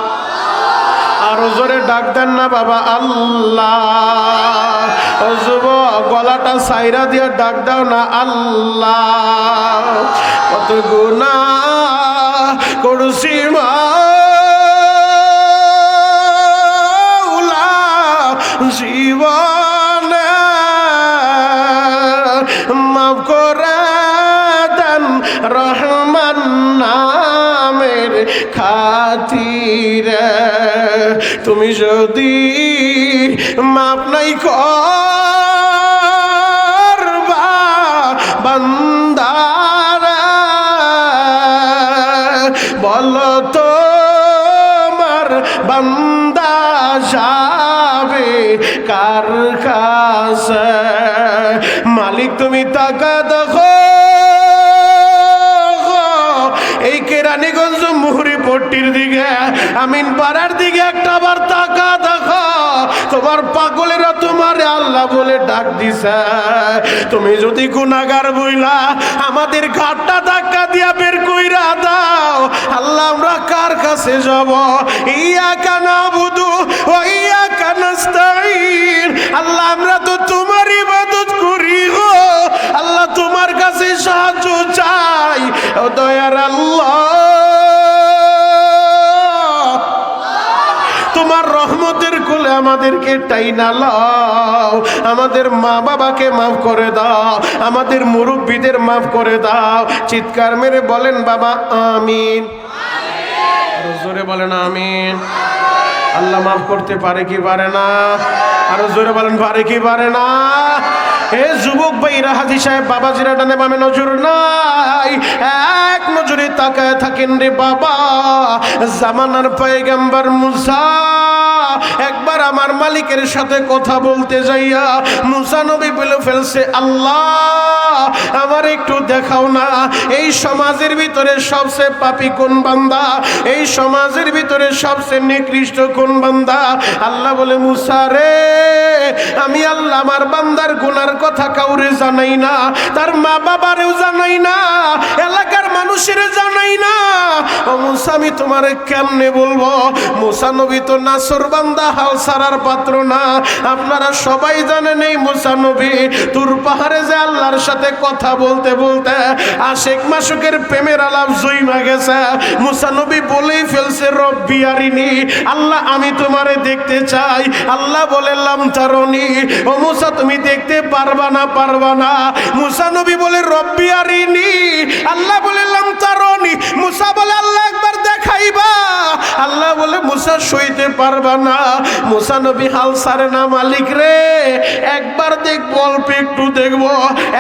S1: আরো জোরে ডাক দেন না বাবা আল্লাহ। ও যুবক, গলাটা সাইরা দিয়ে ডাক দাও না আল্লাহ। কত গুনাহ করছি মাওলা জীবনে, মাফ করে দেন রহমান নামের খাতিরে। তুমি যদি মাপ নাই করবা বান্দারা, বলো তোমার বান্দা যাবে কার কাছে? মালিক তুমি টাকা দেখো, রানীগঞ্জ মুহুরী পট্টির দিকে আমিন পাড়ার দিকে একটা বার তাকা দেখো, তোমার পাগলেরা তোমারে আল্লাহ বলে ডাক দিছে। তুমি যদি গুনাহগার বইলা আমাদের ঘাটটা ধাক্কা দিয়া বের কইরা দাও, আল্লাহ আমরা কার কাছে যাব? ইয়াকা নাবুদু ওয়া ইয়াকা নাস্তাঈন। আল্লাহ আমরা তো তোমার ইবাদত করি গো, আল্লাহ তোমার কাছে সাহায্য চাই। ও দয়ার আল্লাহ, তোমার রহমতের কোলে আমাদেরকে টাইনা লাও। আমাদের মা বাবাকে মাফ করে দাও, আমাদের মুরব্বীদের মাফ করে দাও। চিৎকার মেরে বলেন বাবা আমিন। আরো জোরে বলেন আমিন। আল্লাহ মাফ করতে পারে কি পারে না? আরো জোরে বলেন পারে কি পারে না? এ যুবক ভাইরা, হাজী সাহেব বাবাজিরা ডানে বামে নজর নাই, এক নজরে তাকায় থাকেন রে বাবা। জামানার পয়গম্বর মুসা একবার আমার মালিকের সাথে কথা বলতে যাইয়া মুসা নবী বলে ফেলছে, আল্লাহ আমার একটু দেখাও না, এই সমাজের ভিতরে সবচেয়ে পাপী কোন বান্দা, এই সমাজের ভিতরে সবচেয়ে নিকৃষ্ট কোন বান্দা? আল্লাহ বলে, মুসা রে, আমি আল্লাহ আমার বান্দার গুনার কথা কাউরে জানাই না, তার মা বাবারেও জানাই না, এলাকার মানুষের জানাই না। ও মুসা, আমি তোমারে কেমনে বলবো? মুসা নবী তো নাসর বান্দা, হাল সারার পাত্র না। আপনারা সবাই জানেন এই মুসা নবী তুর পাহাড়ে যে আল্লাহর সাথে কথা বলতে বলতে আশেক মাসুকের প্রেমের আলাপ জইমা গেছে। মুসা নবী বলেই ফেলছে, রব্বি আরিনি, আল্লাহ আমি তোমারে দেখতে চাই। আল্লাহ বলে, লাম তারনি, ও মুসা তুমি দেখতে পারবা না, পারবা না। মুসা নবী বলে, রব্বি আরিনি, আল্লাহ বলে, লাম তারনি। মুসা বলে, আল্লাহ একবার দেখাইবা? আল্লাহ বলে, মুসা সইতে পারবা না। মুসা নবী হাল ছাড়ে না, মালিক রে একবার দেখবো, অল্প একটু দেখবো,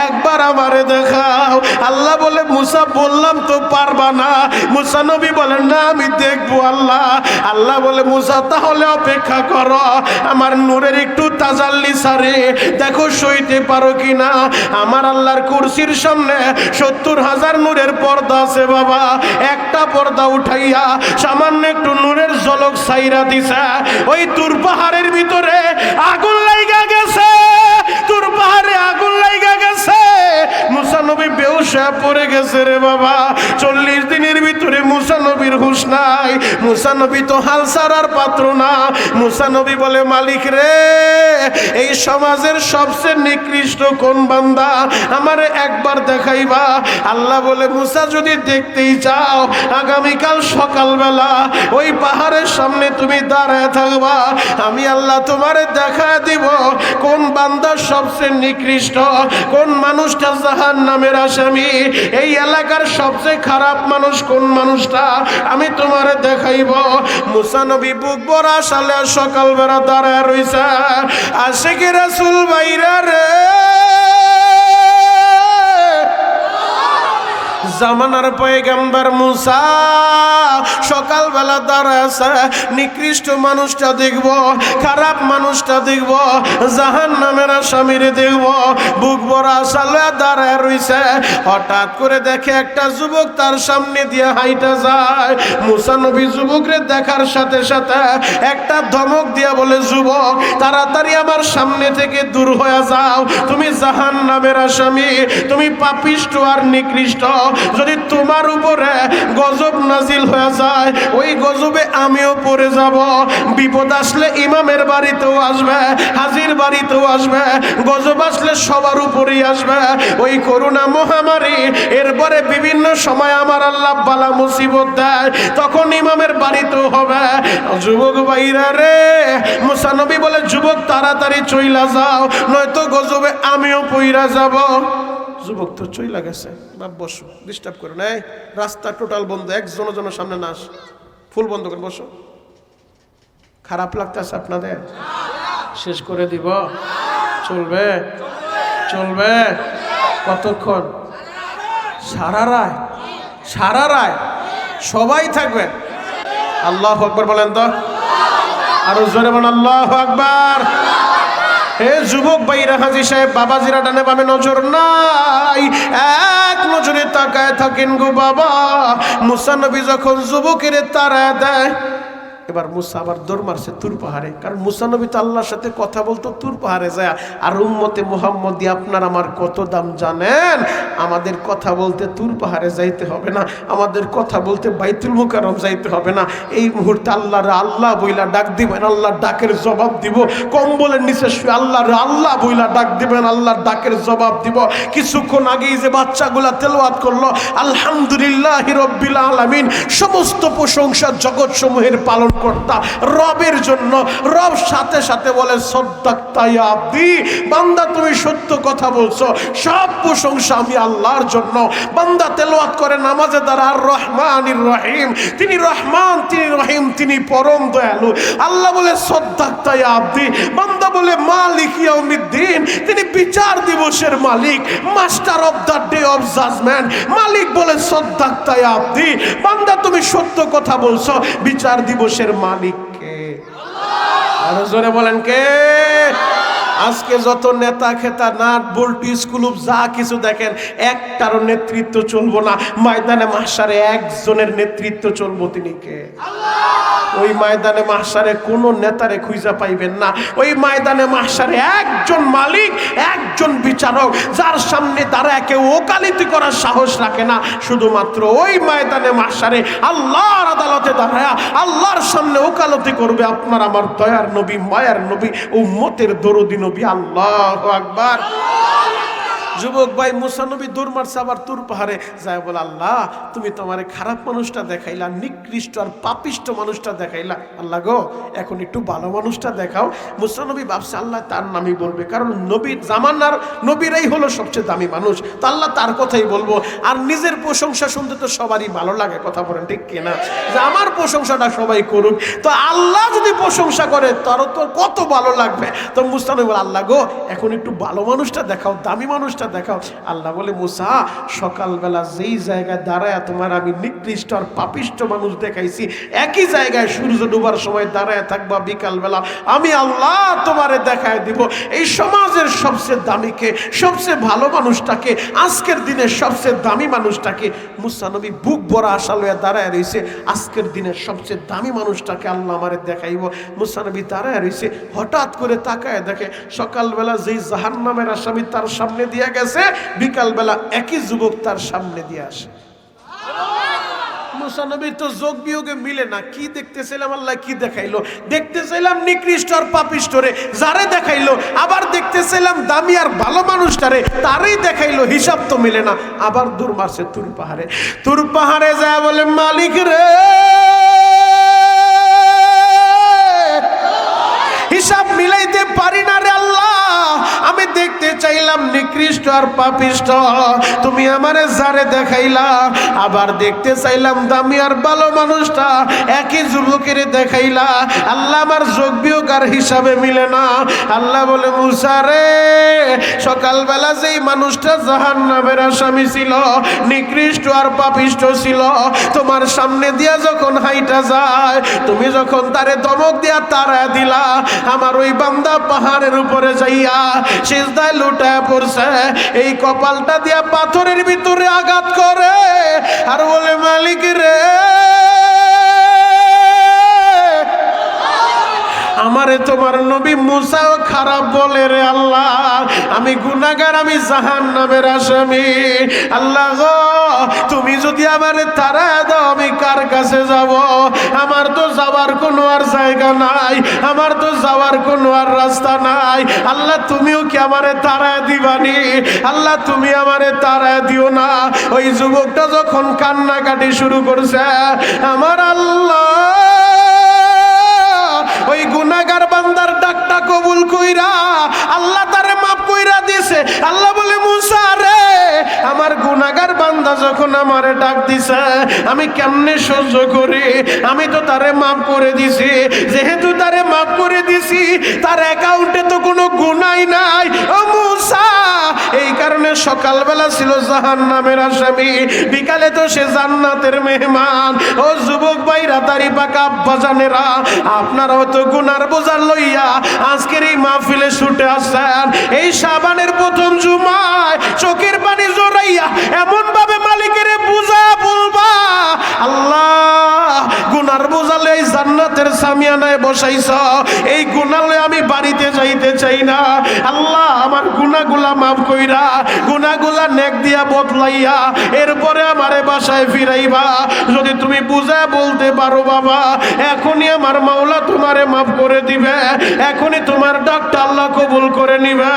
S1: একবার আমারে দেখাও। আল্লাহ বলে, মুসা বললাম তো পারবা না। মুসা নবী বলেন, না আমি দেখবো আল্লাহ। আল্লাহ বলে, মুসা তাহলে অপেক্ষা করো, আমার নূরের একটু তাজাল্লি সারে দেখো সইতে পারো কিনা। আমার আল্লাহর কুরসির সামনে 70,000 নূরের পর্দা আছে বাবা, একটা পর্দা উঠাইয়া সামান্য একটু নূরের ঝলক ছাইরা দিছে। ওই তুর পাহাড়ের ভিতরে আগুন লাইগা গেছে, তুর পাহাড়ে আগুন লাইগা গেছে। মুসা নবী বেহুশ হয়ে পড়ে গেছে রে বাবা। 40 দিনের ভিতরে মুসা নবীর হুঁশ নাই। মুসা নবী তো হাল ছাড়ার পাত্র না। মুসা নবী বলে, মালিক রে এই সমাজের সবচেয়ে নিকৃষ্ট কোন বান্দা, আমারে একবার দেখাইবা? আল্লাহ বলে, মুসা যদি দেখতেই চাও, আগামীকাল সকালবেলা ওই পাহাড়ের সামনে তুমি দাঁড়ায় থাকবা, আমি আল্লাহ তোমারে দেখা দিব কোন বান্দা সবচেয়ে নিকৃষ্ট, কোন মানুষটা জাহান্নামের আসামি, এই এলাকার সবচেয়ে খারাপ মানুষ কোন মানুষটা, আমি তোমারে দেখাইব। মুসা নবী বুক ভরা সালে সকালবেলা দাঁড়ায় রইছে। আশিকি রাসূল ভাইরা রে, জামানার পয়গম্বর মুসা সকালবেলা দাঁড়াছে, নিকৃষ্ট মানুষটা দেখব, খারাপ মানুষটা দেখব, জাহান্নামের আসামিরে দেখব, বুক ভরা সালে দাঁড়ায় রইছে। হঠাৎ করে দেখে একটা যুবক তার সামনে দিয়ে হাইটা যায়। মুসা নবী যুবকরে দেখার সাথে সাথে একটা ধমক দিয়া বলে, যুবক তাড়াতাড়ি আমার সামনে থেকে দূর হয়ে যাও, তুমি জাহান্নামের আসামি, তুমি পাপিষ্ট আর নিকৃষ্ট। যদি তোমার উপরে গজব নাজিল হয়ে যায়, ওই গজবে আমিও পড়ে যাব। বিপদ আসলে ইমামের বাড়িতেও আসবে, হাজির বাড়িতেও আসবে, গজব আসলে সবার উপরেই আসবে। ওই করোনা মহামারী, এরপরে বিভিন্ন সময় আমার আল্লাহ বালা মুসিবত দেয়, তখন ইমামের বাড়িতেও হবে। যুবক ভাইরা রে, মুসা নবী বলে, যুবক তাড়াতাড়ি চইলা যাও, নয়তো গজবে আমিও পইরা যাব। যুবক তো চইলা গেছে। বাপ বসো, ডিস্টার্ব করো না, রাস্তা টোটাল বন্ধ, একজন জনের সামনে নাস, ফুল বন্ধ করে বসো। খারাপ লাগতেছে আপনাদের? শেষ করে দিব? চলবে? চলবে কতক্ষণ? সারা রায়? সারা রায় সবাই থাকবেন? আল্লাহু আকবার বলেন তো, আরো জোরে বলেন আল্লাহু আকবার। হে যুবক ভাইরা, হাজী সাহেব বাবাজিরা ডানে বামে নজর নাই, এক নজরে তাকায় থাকেন গো বাবা। মুসা নবী যখন যুবকের তাড়ায় দেয়, এবার মুসা আবার দৌড় মারছে তুর পাহাড়ে, কারণ মুসা নবী তো আল্লাহর সাথে কথা বলতো তুর পাহাড়ে যায়। আর উম্মতে মুহাম্মদী আপনার আমার কত দাম জানেন? আমাদের কথা বলতে তুর পাহাড়ে যাইতে হবে না, আমাদের কথা বলতে বাইতুল মুকাররম যাইতে হবে না। এই মুহূর্তে আল্লাহর আল্লাহ বইলা ডাক দিবেন, আল্লাহর ডাকের জবাব দিব। কম্বলের নিচে শুয়ে আল্লাহর আল্লাহ বইলা ডাক দিবেন, আল্লাহর ডাকের জবাব দিব। কিছুক্ষণ আগেই যে বাচ্চাগুলা তেলাওয়াত করলো আলহামদুলিল্লাহি রাব্বিল আলামিন, সমস্ত প্রশংসা জগৎ সমূহের পালন কর্তা রবের জন্য। রব সাথে সাথে বলে সাদাক্তা ইয়া আব্দি, বান্দা তুমি সত্য কথা বলছো, সব প্রশংসা আমি আল্লাহর জন্য। বান্দা তেলাওয়াত করে নামাজে দাঁড়া আর রহমানির রহিম, তিনি রহমান, তিনি রহিম, তিনি পরম দয়ালু। আল্লাহ বলে সাদাক্তা ইয়া আব্দি, বান্দা বলে মালিক ইয়াউমিদ্দিন, তিনি বিচার দিবসের মালিক, master of the day of judgement. মালিক বলে সাদাক্তা ইয়া আব্দি, বান্দা তুমি সত্য কথা বলছো, বিচার দিবসের মালিক কে? আরো জোরে বলেন কে? আজকে যত নেতা খেতা নাট বল্টু স্কুল যা কিছু দেখেন, একটারও নেতৃত্ব চলবো না। ময়দানে মাহশারে একজনের নেতৃত্ব চলবো, তিনি কে? ওই ময়দানে মাহশারে কোনো নেতারে খুঁজা পাইবেন না। ওই ময়দানে মাহশারে একজন মালিক, একজন বিচারক, যার সামনে দাঁড়ায় কেউ ওকালতি করার সাহস রাখে না। শুধুমাত্র ওই ময়দানে মাহশারে আল্লাহর আদালতে দাঁড়ায় আল্লাহর সামনে ওকালতি করবে আপনার আমার দয়ার নবী, মায়ার নবী, উম্মতের দরদি নবী। আল্লাহু আকবার। যুবক ভাই মুসা নবী দৌড় মারছে আবার তুর পাহাড়ে যায়, বলে আল্লাহ তুমি তো আমারে খারাপ মানুষটা দেখাইলা, নিকৃষ্ট আর পাপিষ্ট মানুষটা দেখাইলা, আল্লাহ গো এখন একটু ভালো মানুষটা দেখাও। মুসা নবী ভাবছে আল্লাহ তার নামই বলবে, কারণ নবীর জামানার নবীরাই হলো সবচেয়ে দামি মানুষ, তো আল্লাহ তার কথাই বলবো। আর নিজের প্রশংসা শুনতে তো সবারই ভালো লাগে, কথা বলেন ঠিক কিনা? যে আমার প্রশংসাটা সবাই করুক, তো আল্লাহ যদি প্রশংসা করে তার তো কত ভালো লাগবে। তো মুসা নবী বলে আল্লাহ গো এখন একটু ভালো মানুষটা দেখাও, দামি মানুষটা দেখাও। আল্লাহ বলে মুসা সকালবেলা যেই জায়গায় দাঁড়ায় তোমার আমি নিকৃষ্ট আর পাপিষ্ট মানুষ দেখাইছি, একই জায়গায় সূর্য ডুবার সময় দাঁড়ায় থাকবা বিকালবেলা, আমি আল্লাহ তোমারে দেখায় দিব এই সমাজের সবচেয়ে দামিকে, সবচেয়ে ভালো মানুষটাকে, আজকের দিনের সবচেয়ে দামি মানুষটাকে। মুসা নবী বুক ভরা আশা লইয়া দাঁড়ায় রয়েছে, আজকের দিনের সবচেয়ে দামি মানুষটাকে আল্লাহ আমারে দেখাইব। মুসা নবী দাঁড়ায় রয়েছে, হঠাৎ করে তাকায় দেখে সকালবেলা যেই জাহান্নামের আসামি তার সামনে দিয়ে গেছে, বিকালবেলা একই যুবক তার সামনে দিয়ে আসে। মুসা নবীর তো যোগ বিয়োগে মিলে না। কি দেখতেছিলাম আল্লাহ কি দেখাইলো? দেখতেছিলাম নিকৃষ্ট আর পাপিষ্টরে, যারে দেখাইলো আবার দেখতেছিলাম দামি আর ভালো মানুষটারে, তারই দেখাইলো, হিসাব তো মিলে না। আবার দূর মারছে তুর পাহাড়ে। তুর পাহাড়ে যায় বলে মালিক রে, হিসাব মিলাইতে পারি না রে আল্লাহ, আমি দেখতে চাইলাম নিকৃষ্ট আর পাপিষ্ট, তুমি আমারে যারে দেখাইলা, আবার দেখতে চাইলাম দামি আর ভালো মানুষটা, একই যুবকের দেখাইলা, আল্লাহ আমার যোগ বিয়োগ আর হিসাবে মিলে না। আল্লাহ বলে মুসা রে, সকালবেলা যেই মানুষটা জাহান্নামের আসামি ছিল, নিকৃষ্ট আর পাপিষ্ট ছিল, তোমার সামনে দিয়া যখন হাইটা যায়, তুমি যখন তারে ধমক দিয়া তাড়া দিলা, আমার ওই বান্দা পাহাড়ের উপরে যাইয়া সিজদায় লুটায় পড়ছে, এই কপালটা দিয়া পাথরের ভিতরে আঘাত করে আর বলে মালিক রে, আমারে তোমার নবী মুসাও খারাপ বলে রে আল্লাহ, আমি গুনাহগার, আমি জাহান্নামের আসামি। আল্লাহ গো তুমি যদি আমারে তাড়ায় দাও, আমি কার কাছে যাব? আমার তো যাওয়ার কোনো আর জায়গা নাই, আমার তো যাওয়ার কোনো আর রাস্তা নাই। আল্লাহ তুমিও কি আমারে তাড়ায় দিবানি? আল্লাহ তুমি আমারে তাড়ায় দিও না। ওই যুবকটা যখন কান্নাকাটি শুরু করছে, আমার আল্লাহ ওই গুনাহগার বান্দার ডাকটা কবুল কইরা আল্লাহ তারে মাফ কইরা দিয়েছে। আল্লাহ বলে মুসা রে, আমার গুনাহগার বান্দা যখন আমারে ডাক দিছে, আমি কেমনে সহ্য করি? আমি তো তারে মাফ করে দিছি, যেহেতু তারে মাফ করে দিছি, তার অ্যাকাউন্টে তো কোনো গুনাহ নাই। ও মুসা, এই কারণে সকালবেলা ছিল জাহান্নামের আসামি, বিকালে তো সে জান্নাতের মেহমান। ও যুবক ভাইরা, তারি পাকা আব্বা জানেরা, আপনারাও তো গুনার বোঝা লইয়া আজকের এই মাহফিলে ছুটে আসছেন। এই শাবানের প্রথম জুমায় চোখের পানি জড়াইয়া এমন ভাবে মালিকের গুনার বোঝালে এই জান্নাতের সামিয়ানায় বসাইছ, এই গুনালে আমি বাড়িতে যাইতে চাই না। আল্লাহ আমার গুনাহগুলা মাফ কইরা, গুনাহগুলা নেক দিয়া বদলাইয়া এরপরে আমারে বাসায় ফিরাইবা। যদি তুমি বুঝা বলতে পারো বাবা, এখনই আমার মাওলা তোমারে মাফ করে দিবে, এখনই তোমার ডাকটা আল্লাহ কবুল করে নিবে।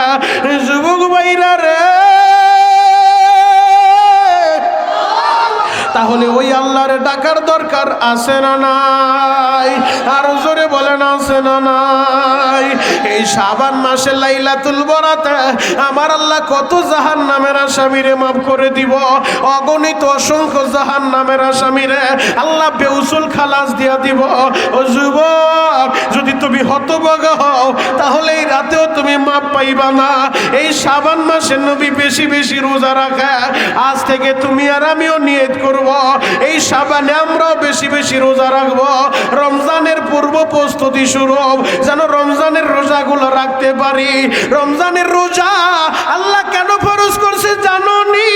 S1: যুবক ভাইরা রে, তাহলে ওই আল্লাহর ডাকার দরকার আছে না নাই? আর জোরে বলেন আছে না নাই? এই শাবান মাসে লাইলাতুল বরাতে আমার আল্লাহ কত জাহান্নামের আসামিরে মাফ করে দিব, অগণিত অসংখ্য জাহান্নামের আসামিরে আল্লাহ বেউসুল খালাস দিয়া দিব। ও যুবক, যদি তুমি হতভাগা হও তাহলে এই রাতেও তুমি মাফ পাইবা না। এই শাবান মাসে নবী বেশি বেশি রোজা রাখে। আজ থেকে তুমি আর আমিও নিয়ত করব, এই শাবানে আমরাও বেশি বেশি রোজা রাখবো। রমজানের পূর্ব প্রস্তুতি শুরু, যেন রমজানের রোজাগুলো রাখতে পারি। রমজানের রোজা আল্লাহ কেন ফরজ করছে জানো নি?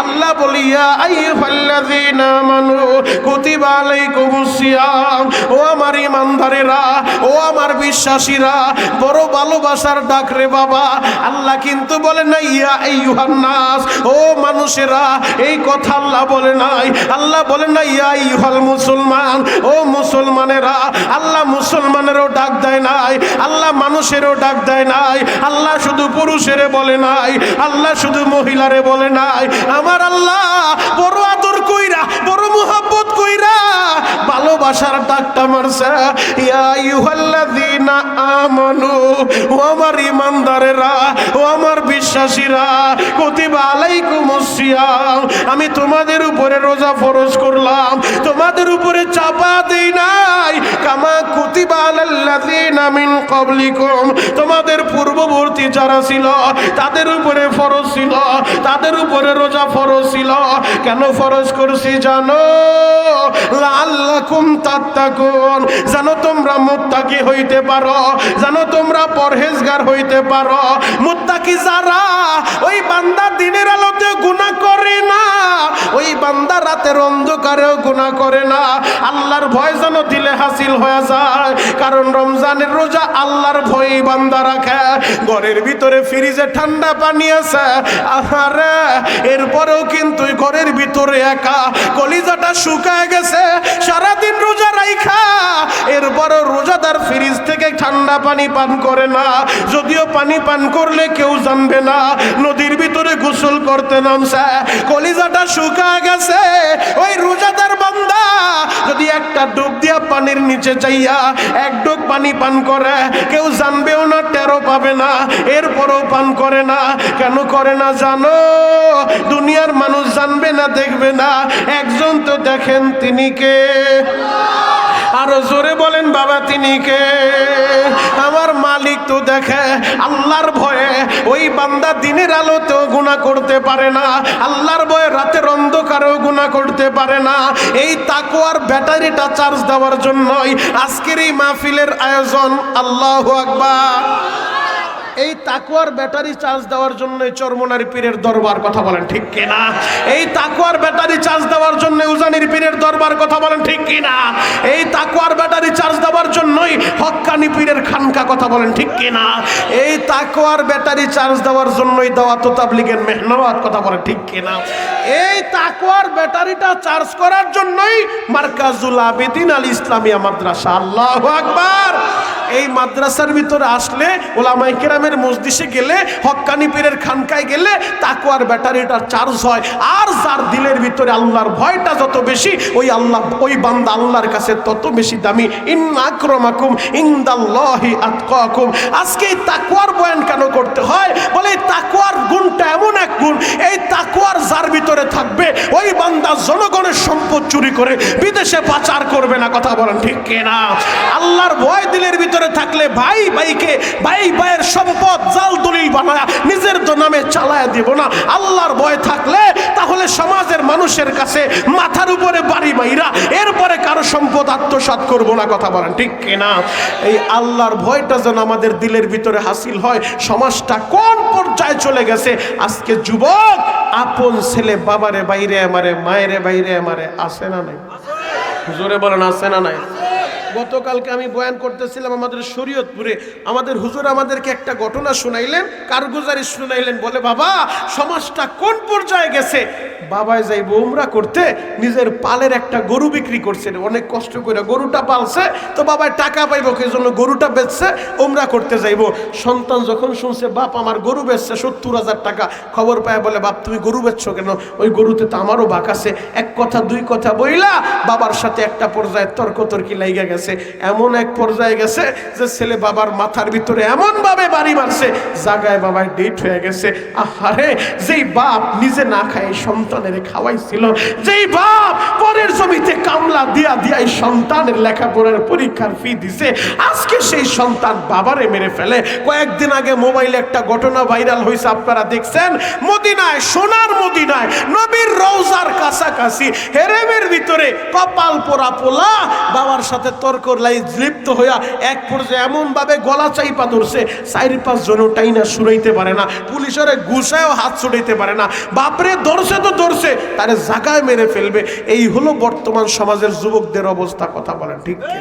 S1: আল্লাহ বলিয়া আইয়ুহাল্লাযীনা আমানু কুতিবা আলাইকুমুস সিয়াম, ও আমার ঈমানদারেরা, ও আমার বিশ্বাসীরা, বড় ভালোবাসার ডাক রে বাবা। আল্লাহ কিন্তু বলে না ইয়া আইয়ুহান নাস, ও মানুষেরা, এই কথা আল্লাহ বলে নাই। আল্লাহ বলে না ইয়া আইয়ুহাল মুসলমান, ও মুসলমানেরা। আল্লাহ মুসলমানেরও ডাক দেয় নাই, আল্লাহ মানুষেরও ডাক দেয় নাই, আল্লাহ শুধু পুরুষেরে বলে নাই, আল্লাহ শুধু মহিলারে বলে নাই। আমার আল্লাহ বড় আদর কইরা, বড় মুহাব্বত কইরা ভালোবাসার ডাকটা মারছে, ইয়া আইয়ুহাল্লাযীনা আমানু, ও আমার ঈমানদারেরা, ও আমার বিশ্বাসীরা, কুতিবা আলাইকুমুস সিয়াম, আমি তোমাদের উপরে রোজা ফরজ করলাম, তোমাদের উপরে চাপা দেই নাই। কামা কুতিবা আলাল্লাযীনা মিন ক্বাবলিকুম, তোমাদের পূর্ববর্তী যারা ছিল তাদের উপরে ফরজ ছিল, তাদের উপরে রোজা ফরজ ছিল। কেন ফরজ করছি জানো? লাআল্লাকুম তাত্তাকুন, জানো তোমরা মুত্তাকি হইতে পারো, জানো তোমরা পরহেজগার হইতে পারো। মুত্তাকি যারা, ওই বান্দা দিনের আলোতে গুনাহ করে না, ওই বান্দা রাতের অন্ধকারেও গুনাহ করে না। আল্লাহর ভয় যেন দিলে হাসিল হয়ে যায়, কারণ রমজানের রোজা আল্লাহর ভয়ই বান্দা রাখে। ঘরের ভিতরে ফ্রিজে ঠান্ডা পানি আছে, আহারে, এরপরেও কিন্তু ঘরের ভিতরে একা, কলিজাটা শুকায় গেছে সারাদিন রোজা রাইখা, এরপরও রোজাদার ফ্রিজ থেকে ঠান্ডা পানি পান করে না। যদিও পানি পান করলে কেউ জানবে না, নদীর ভিতরে গোসল করতে নামছে, কলিজাটা শুকায় গেছে। ওই রোজাদার বান্দা যদি একটা ডুব দিয়া পানির নিচে যাইয়া এক ডুব পানি পান করে, কেউ জানবেও না, টেরও পাবে না, এরপরও পান করে না। কেন করে না জানো? দুনিয়ার মানুষ জানবে না, দেখবে না, একজন তো দেখেন, তিনি কে? আরো জোরে বলেন বাবা, তিনি কে? আমার মালিক তো দেখে। আল্লাহর ভয়ে ওই বান্দা দিনের আলোতেও গুনাহ করতে পারে না, আল্লাহর ভয়ে রাতের অন্ধকারেও গুনাহ করতে পারে না। এই তাকওয়ার ব্যাটারিটা চার্জ দেওয়ার জন্যই আজকের এই মাহফিলের আয়োজন। আল্লাহু আকবার। এই তাকওয়ার ব্যাটারি চার্জ দেওয়ার জন্য চরমনার পীরের দরবার, কথা বলেন ঠিক কিনা? এই তাকওয়ার ব্যাটারি চার্জ দেওয়ার জন্য উজানির পীরের দরবার, কথা বলেন ঠিক কিনা? এই তাকওয়ার ব্যাটারি চার্জ দেওয়ার জন্যই হক্কানি পীরের খানকা, কথা বলেন ঠিক কিনা? এই তাকওয়ার ব্যাটারি চার্জ দেওয়ার জন্যই দাওয়াত ও তাবলীগের মেহনত, কথা বলেন ঠিক কিনা? এই তাকওয়ার ব্যাটারিটা চার্জ করার জন্যই মারকাজুল আবেদিন আল ইসলামিয়া মাদ্রাসা। আল্লাহু আকবার। এই মাদ্রাসার ভিতরে আসলে, ওলামায়ে কেরামের মজলিসে গেলে, হক্কানি পীরের খানকায় গেলে তাকওয়ার ব্যাটারিটা চার্জ হয়। আর যার দিলের ভিতরে আল্লাহর ভয়টা যত বেশি, ওই আল্লাহ, ওই বান্দা আল্লাহর কাছে তত বেশি দামি। ইন্না আকরামাকুম ইনদাল্লাহি আতকাকুম। আজকে এই তাকওয়ার বয়ান কেন করতে হয়? বলে এই তাকওয়ার গুণটা এমন এক গুণ, এই তাকওয়ার যার ভিতরে থাকবে, ওই বান্দা জনগণের সম্পদ চুরি করে বিদেশে পাচার করবে না, কথা বলেন ঠিক কিনা? আল্লাহর ভয় দিলের ভিতরে থাকলে ভাই ভাইকে, ভাই ভাইয়ের সম্পদ জাল দলিল বানায় নিজের নামে চালায় দিব না। আল্লাহর ভয় থাকলে তাহলে সমাজের মানুষের কাছে মাথার উপরে বাড়ি মাইরা এরপরে কারো সম্পদ আত্মসাৎ করব না, কথা বলেন ঠিক কিনা? এই আল্লাহর ভয়টা যেন আমাদের দিলের ভিতরে হাসিল হয়। সমাজটা কোন পর্যায়ে চলে গেছে আজকে! যুবক, আপন ছেলে বাবারে বাইরে আমারে, মায়েরে বাইরে আমারে, আসে না নাই? হুজুরে বলেন আছে না নাই? গতকালকে আমি বয়ান করতেছিলাম আমাদের শরীয়তপুরে, আমাদের হুজুর আমাদেরকে একটা ঘটনা শুনাইলেন, কারগুজারি শুনাইলেন। বলে বাবা, সমাজটা কোন পর্যায়ে গেছে। বাবাই যাইব উমরা করতে, নিজের পালের একটা গরু বিক্রি করছে, অনেক কষ্ট করে গরুটা পালছে, তো বাবাই টাকা পাইব সেই জন্য গরুটা বেচছে, উমরা করতে যাইব। সন্তান যখন শুনছে বাপ আমার গরু বেচছে 70,000 টাকা, খবর পায় বলে বাপ তুমি গরু বেচছো কেন? ওই গরুতে তো আমারও বাক আছে। এক কথা দুই কথা বইলা বাবার সাথে একটা পর্যায়ে তর্কতর্কি লাইগা গেছে। এমন এক পর্যায়ে গেছে যে ছেলে বাবার মাথার ভিতরে এমন ভাবে বাড়ি মারছে, জায়গায় বাবার ডেট হয়ে গেছে। আহারে, যেই বাপ নিজে না খায় সন্তানের খাওয়াইছিল, যেই বাপ পরের জমিতে কামলা দিয়া দিয়া এই সন্তানের লেখাপড়ার পরীক্ষার ফি দিছে, আজকে সেই সন্তান বাবারে মেরে ফেলে। কয়েকদিন আগে মোবাইলে একটা ঘটনা ভাইরাল হয়েছে, আপনারা দেখছেন। মদিনায়, সোনার মদিনায়, নবীর রওজার কাছাকাছি হেরেমের ভিতরে কপাল পোড়া পোলা বাবার সাথে তর্ক লিপ্ত হইয়া এক পর্যায়ে এমন ভাবে গলা চাইপা ধরছে, 4-5 জনও টাইনা শুনাইতে পারে না, পুলিশের গুছায়ও হাত ছুটাইতে পারে না। বাপরে ধরছে তো ধরছে, তারে জায়গায় মেরে ফেলবে। এই হলো বর্তমান সমাজের যুবকদের অবস্থা। কথা বলেন ঠিক কি?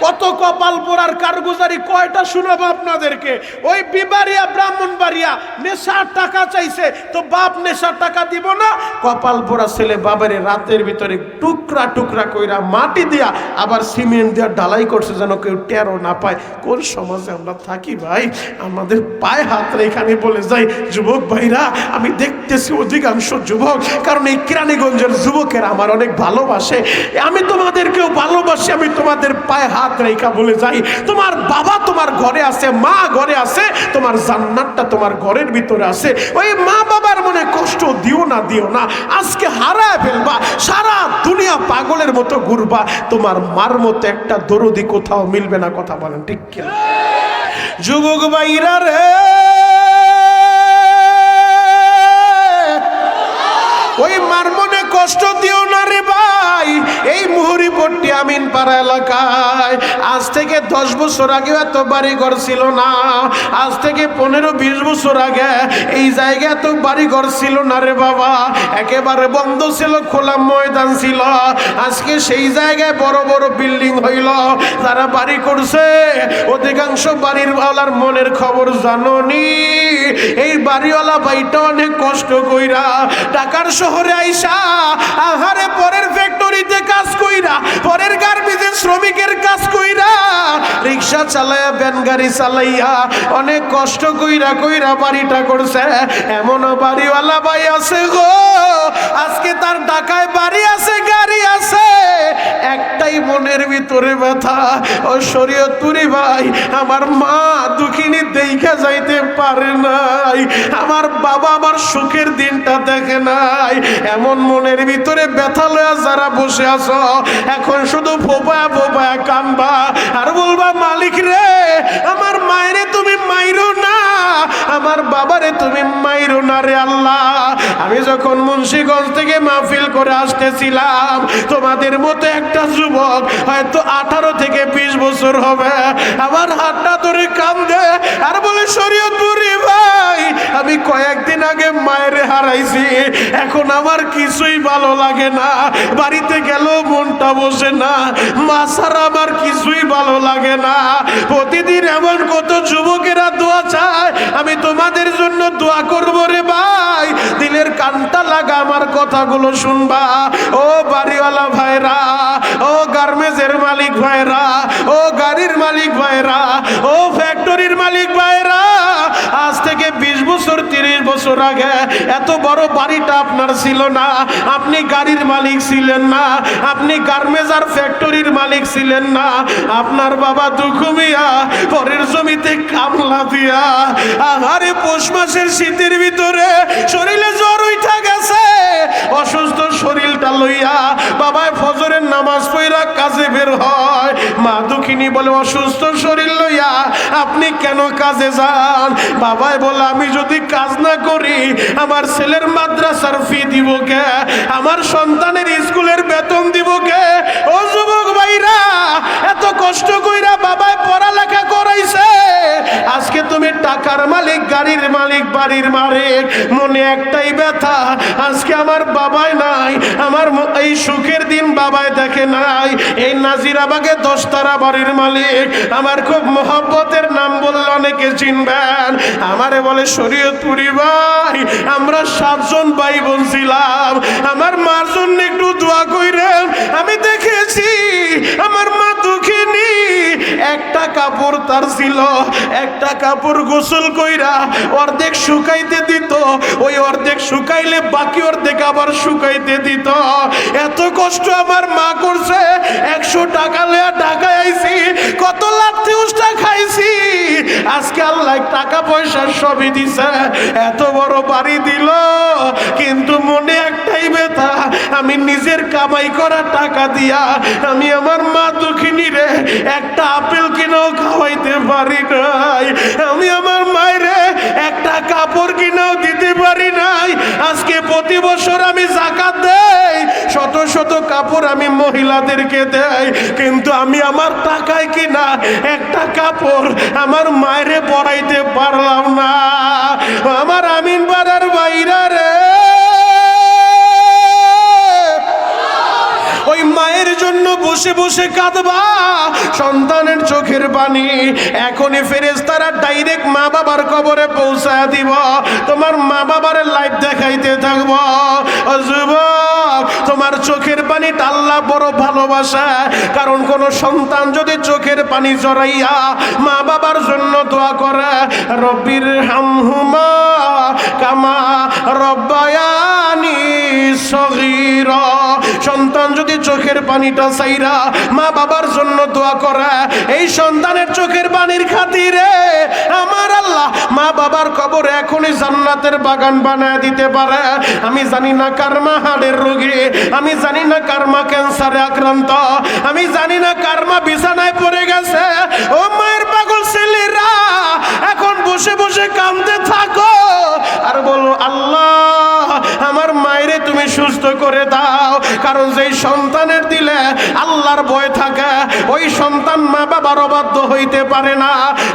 S1: কত কপাল পোড়ার কারগুজারি, কয়টা শুনাবো আপনাদেরকে। ওই বিবাড়িয়া ব্রাহ্মণবাড়িয়া নেশার টাকা চাইছে, তো বাপ নেশার টাকা দিব না। কপাল পোড়া ছেলে বাবারে রাতের ভিতরে টুকরা টুকরা কইরা মাটি দিয়া আবার সিমেন্ট দিয়া ঢালাই করছে যেন কেউ টেরও না পায়। কোন সমাজে আমরা থাকি ভাই? আমাদের পায়ে হাত রেখানে বলে যাই, যুবক ভাইরা আমি দেখতেছি অধিকাংশ যুবক, কারণ এই কেরানীগঞ্জের যুবকের আমার অনেক ভালোবাসে, আমি তোমাদেরকেও ভালোবাসি, আমি তোমাদের পায়ে হাত রেখা বলে যাই, তোমার বাবা তোমার ঘরে আছে, মা ঘরে আছে, তোমার জান্নাতটা তোমার ঘরের ভিতরে আছে। ওই মা বাবার মনে কষ্ট দিও না, দিও না। আজকে হারায় ফেলবা, সারা দুনিয়া পাগলের মতো ঘুরবা, তোমার মার মতো একটা দরদি কোথাও মিলবে না। কথা বলেন ঠিক কিনা? যুবক ভাইরা রে, ওই মার মনে কষ্ট দিও না রে ভাই। এই মুহুরিপট্টি আমিনপাড়া এলাকায় আজ থেকে 10 বছর আগে এত বাড়িঘর ছিল না। আজ থেকে 15-20 বছর আগে এই জায়গায় এত বাড়িঘর ছিল না রে বাবা। একেবারে বন্ধ ছিল, খোলা ময়দান ছিল। আজকে সেই জায়গায় বড় বড় বিল্ডিং হইল। যারা বাড়ি করছে অধিকাংশ বাড়িওয়ালার মনের খবর জানোনি। এই বাড়িওয়ালা ভাইটা অনেক কষ্ট কইরা ঢাকার শহরে আইসা, আহারে পরের ফ্যাক্টরিতে কাজ কইরা, পরের গার্মেন্টসের শ্রমিকের কাজ কইরা, রিক্সা চালায়া, ভ্যান গাড়ি চালাইয়া অনেক কষ্ট কইরা কইরা বাড়িটা করছে। এমন বাড়িওয়ালা ভাই আছে গো, আজকে তার ঢাকায় বাড়ি আছে, গাড়ি আছে, একটাই মনের ভিতরে ব্যথা। ও শরীয়তপুরি ভাই, আমার মা দুঃখিনী দেখা যাইতে পারে নাই, আমার বাবা আমার সুখের দিনটা দেখে নাই। এমন মনের ভিতরে ব্যথা লয়া যারা বসে আছো, এখন শুধু ফোপায়া ফোপায়া কানবা আর বলবা, মালিক রে আমার মায়েরে তুমি মাইরো না, আমার বাবারে তুমি মাইরো না রে আল্লাহ। আমি যখন মুন্সিগঞ্জ থেকে মাহফিল করে আসতেছিলাম, তোমাদের মতো একটা যুবক হয়তো 18 থেকে 20 বছর হবে, আমার হাতটা ধরে কান্দে আর বলে, শরীয়তপুরি ভাই আমি কয়েকদিন আগে মায়ের হারাইছি, এখন আমার কিছুই ভালো লাগে না, বাড়িতে গেলেও মনটা বসে না, মা ছাড়া আমার কিছুই ভালো লাগে না। প্রতিদিন এমন কত যুবকেরা দোয়া চায়, আমি তোমাদের জন্য দোয়া করব রে ভাই। দিলের কানটা লাগা আমার কথাগুলো শুনবা। ও বাড়িওয়ালা ভাইরা, ও গার্মেন্টসের মালিক ভাইরা, ও গাড়ির মালিক ভাইরা, ও ফ্যাক্টরির মালিক ভাইরা, আজ থেকে 20 বছর 30 বছর আগে এত বড় বাড়িটা আপনার ছিল না, আপনি গাড়ির মালিক ছিলেন না, আপনি গার্মেন্টস আর ফ্যাক্টরির মালিক ছিলেন না, আপনার বাবা দুখুমিয়া পরের জমিতে কামলা দিয়া, আহারে পৌষ মাসের শীতের ভিতরে শরীরে জ্বর উঠা গেছে, অসুস্থ শরীরটা লইয়া বাবায় ফজরের নামাজ পড়া কাজে বের হয়। মা দুঃখিনী বলে, অসুস্থ শরীর লইয়া আপনি কেন কাজে যান? বাবাই বলে, আমি যদি কাজ না করি আমার ছেলের মাদ্রাসার ফি দিব কে, আমার সন্তানের স্কুলের বেতন দিব কে? ও যুবক ভাইরা, এত কষ্ট কইরা বাবায় পড়ালেখা করাইছে, আজকে তুমি টাকার মালিক, গাড়ির মালিক, বাড়ির মালিক, মনে একটাই ব্যথা, আজকে আমার বাবাই নাই, আমার এই সুখের দিন বাবাই দেখে নাই। এই নাজিরাবাগে 10 তারা বাড়ির মালিক, আমার খুব মহব্বতের নাম বললে অনেকে চিনবেন, আমারে বলে শরীয়তপুরি ভাই, আমরা 7 জন ভাই বোন ছিলাম, আমার মার জন্য একটু দোয়া কইরেন। আমি দেখেছি আমার মা দুঃখিনী, একটা কাপড় তার ছিল, একটা কাপড় গোসল কইরা অর্ধেক শুকাইতে দিত, ওই অর্ধেক শুকাইলে বাকি অর্ধেক আবার শুকাইতে দিত। এত কষ্ট আমার মা করছে, 100 টাকা লইয়া ঢাকায় আইছি, কত লাথি উষ্টা খাইছি, আজকে আল্লাহ টাকা পয়সা সবই দিছে, এত বড় বাড়ি দিল, কিন্তু মনে একটাই ব্যথা, আমি নিজের কামাই করা টাকা দিয়া আমি আমার মা দুঃখিনী রে একটা আপেল কিনেও খাওয়াইতে পারি নাই, আমি আমার মায়েরে একটা কাপড় কিনেও দিতে পারি নাই। আজকে প্রতি বছর আমি যাকাত দেই, শত শত কাপড় আমি মহিলাদেরকে দেই, কিন্তু আমি আমার টাকায় কিনা একটা কাপড় আমার মায়েরে পরাইতে পারলাম না। আমার আমিন বাজার বাইরা রে, ওই মায়ের জন্য বসে বসে কাঁদবা, সন্তানের চোখের পানি এখনই ফেরেশতারা ডাইরেক্ট মা বাবার কবরে পৌঁছায় দিব, তোমার মা বাবার লাইভ দেখাইতে থাকবো। ও যুবক, তোমার চোখের পানিটা আল্লাহ বড় ভালোবাসা, কারণ কোন সন্তান যদি চোখের পানি জড়াইয়া মা বাবার জন্য দোয়া করে, রব্বির হামহুমা কামা রব্বায়ানি সগীরা, সন্তান যদি চোখের পানিটা চাইরা মা বাবার জন্য দোয়া করে, এই সন্তানের চোখের পানির খাতিরে আমার আল্লাহ মা বাবার কবর এখনই জান্নাতের বাগান বানায় দিতে পারে। আমি জানি না কার মা হাড়ের রোগী, আমি জানি না কার মা ক্যান্সারে আক্রান্ত, আমি জানি না কার মা বিছানায় পড়ে গেছে। ও মায়ের পাগল ছেলেরা, এখন বসে বসে কাঁদতে থাকো আর বলো, আল্লাহ আমার মায়েরে তুমি সুস্থ করে দাও, কারণ যেই সন্তানের দিলে আল্লাহর ভয় থাকে, ওই সন্তান মা বাবার অবাধ্য হইতে পারে না।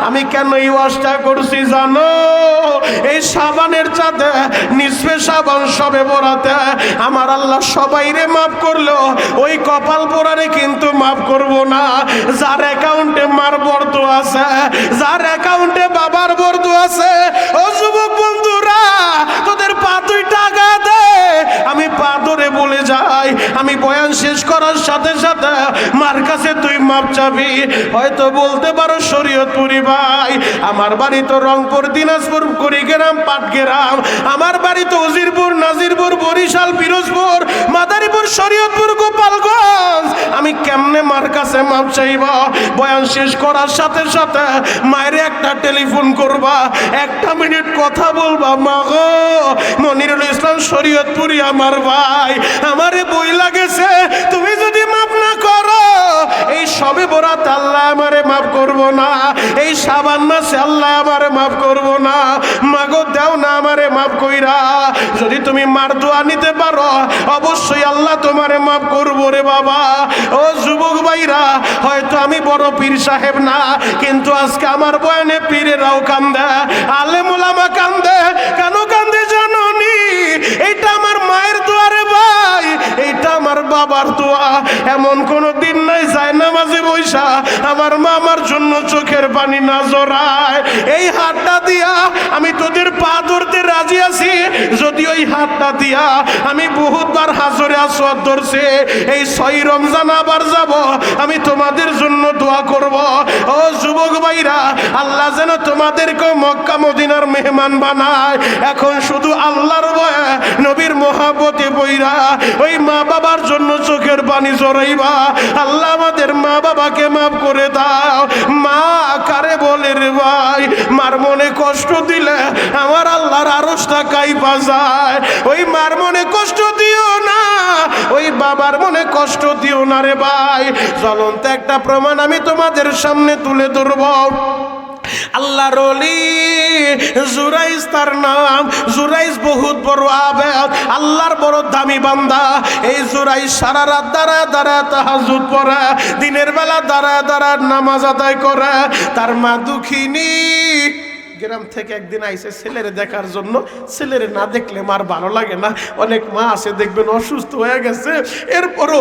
S1: আমি কেন এই ওয়াজটা করছি জানো? এই সাবানের চাঁদে, নিসফে সাবান, সবে বরাতে আমার আল্লাহ সবাইরে মাফ করলো, ওই কপাল পোড়ারে কিন্তু মাফ করব না। যার অ্যাকাউন্টে মার বর্দ আছে, যার অ্যাকাউন্টে বাবার বর্দ আছে, ও যুবক বন্ধুরা, তোদের পা তুই টাকা দে, আমি পা ধরে বলে যাই, আমি বয়ান শেষ করার সাথে সাথে মার কাছে তুই মাপ চাবি। হয়তো বলতে পারো শরীয়তপুরি ভাই, আমার বাড়ি তো রংপুর, দিনাজপুর, কুড়িগ্রাম, পাটগ্রাম, আমার বাড়ি তো উজিরপুর, নাজিরপুর, বরিশাল, পিরোজপুর, মাদারীপুর, শরীয়তপুর, গোপালগঞ্জ, আমি কেমনে মার কাছে মাপ চাইব? বয়ান শেষ করার সাথে সাথে মায়ের একটা টেলিফোন করবা, 1 মিনিট কথা বলবা, মা গো মনিরুল ইসলাম শরীয়তপুরি আমার ভাই, আমারে বই লাগেছে, তুমি যদি মাফ না করো এই সবে বরাত আল্লাহ আমারে মাফ করব না, এই সাবান মাসে আল্লাহ আমারে মাফ করব না, মাগো দাও না আমারে মাফ কইরা। যদি তুমি মার দোয়া নিতে পারো অবশ্যই আল্লাহ তোমারে মাফ করবো রে বাবা। ও যুবক ভাইরা, হয়তো আমি বড় পীর সাহেব না, কিন্তু আজকে আমার বয়ানে পীরেরাও কান্দে, আলেম ওলামা কান্দে। কেন কান্দে জানো নি? এইটা আমার মায়ের দোয়া রে ভাই, এইটা আমার বাবার দোয়া। এমন কোনো দিন নাই যায় নামাজে বৈশা আমার মা আমার জন্য চোখের পানি না জড়ায়। এই হাতটা দিয়া আমি তোদের পা ধরতে রাজি আছি, যদি ওই হাতটা দিয়া আমি বহুতবার হাজরে আসওয়াদ ধরছি, এই 6 রমজান আবার যাব, আমি তোমাদের জন্য দোয়া করব। ও যুবক ভাইরা, আল্লাহ যেন তোমাদেরকে মক্কা মদিনার মেহমান বানায়। এখন শুধু আল্লাহর ভয়ে, নবীর মহব্বতে বইরা ওই মা বাবার জন্য চোখের পানি জড়াইবা। আল্লাহ আমাদের মা বাবাকে মাফ করে দাও। মা কারে বলে রে ভাই, মার মনে কষ্ট দিলে আমার আল্লাহর আরশটা কাইপা যায়। ওই মার মনে কষ্ট দিও না, ওই বাবার মনে কষ্ট দিও না রে ভাই। জ্বলন্ত একটা প্রমাণ আমি তোমাদের সামনে তুলে ধরব। আল্লাহর ওলি জুরাইজ তার নাম। জুরাইজ বহুত বড় আবেদ, আল্লাহর বড় দামি বান্দা। এই জুরাইজ সারা রাত দাঁড়া দাঁড়া তাহাজ্জুদ পড়ে, দিনের বেলা দাঁড়া দাঁড়া নামাজ আদায় করে। তার মা দুঃখিনী, গ্রাম থেকে একদিন আইসে ছেলেরে দেখার জন্য। ছেলেরে না দেখলে মার ভালো লাগে না। অনেক মা আছে দেখবেন অসুস্থ হয়ে গেছে, এরপরও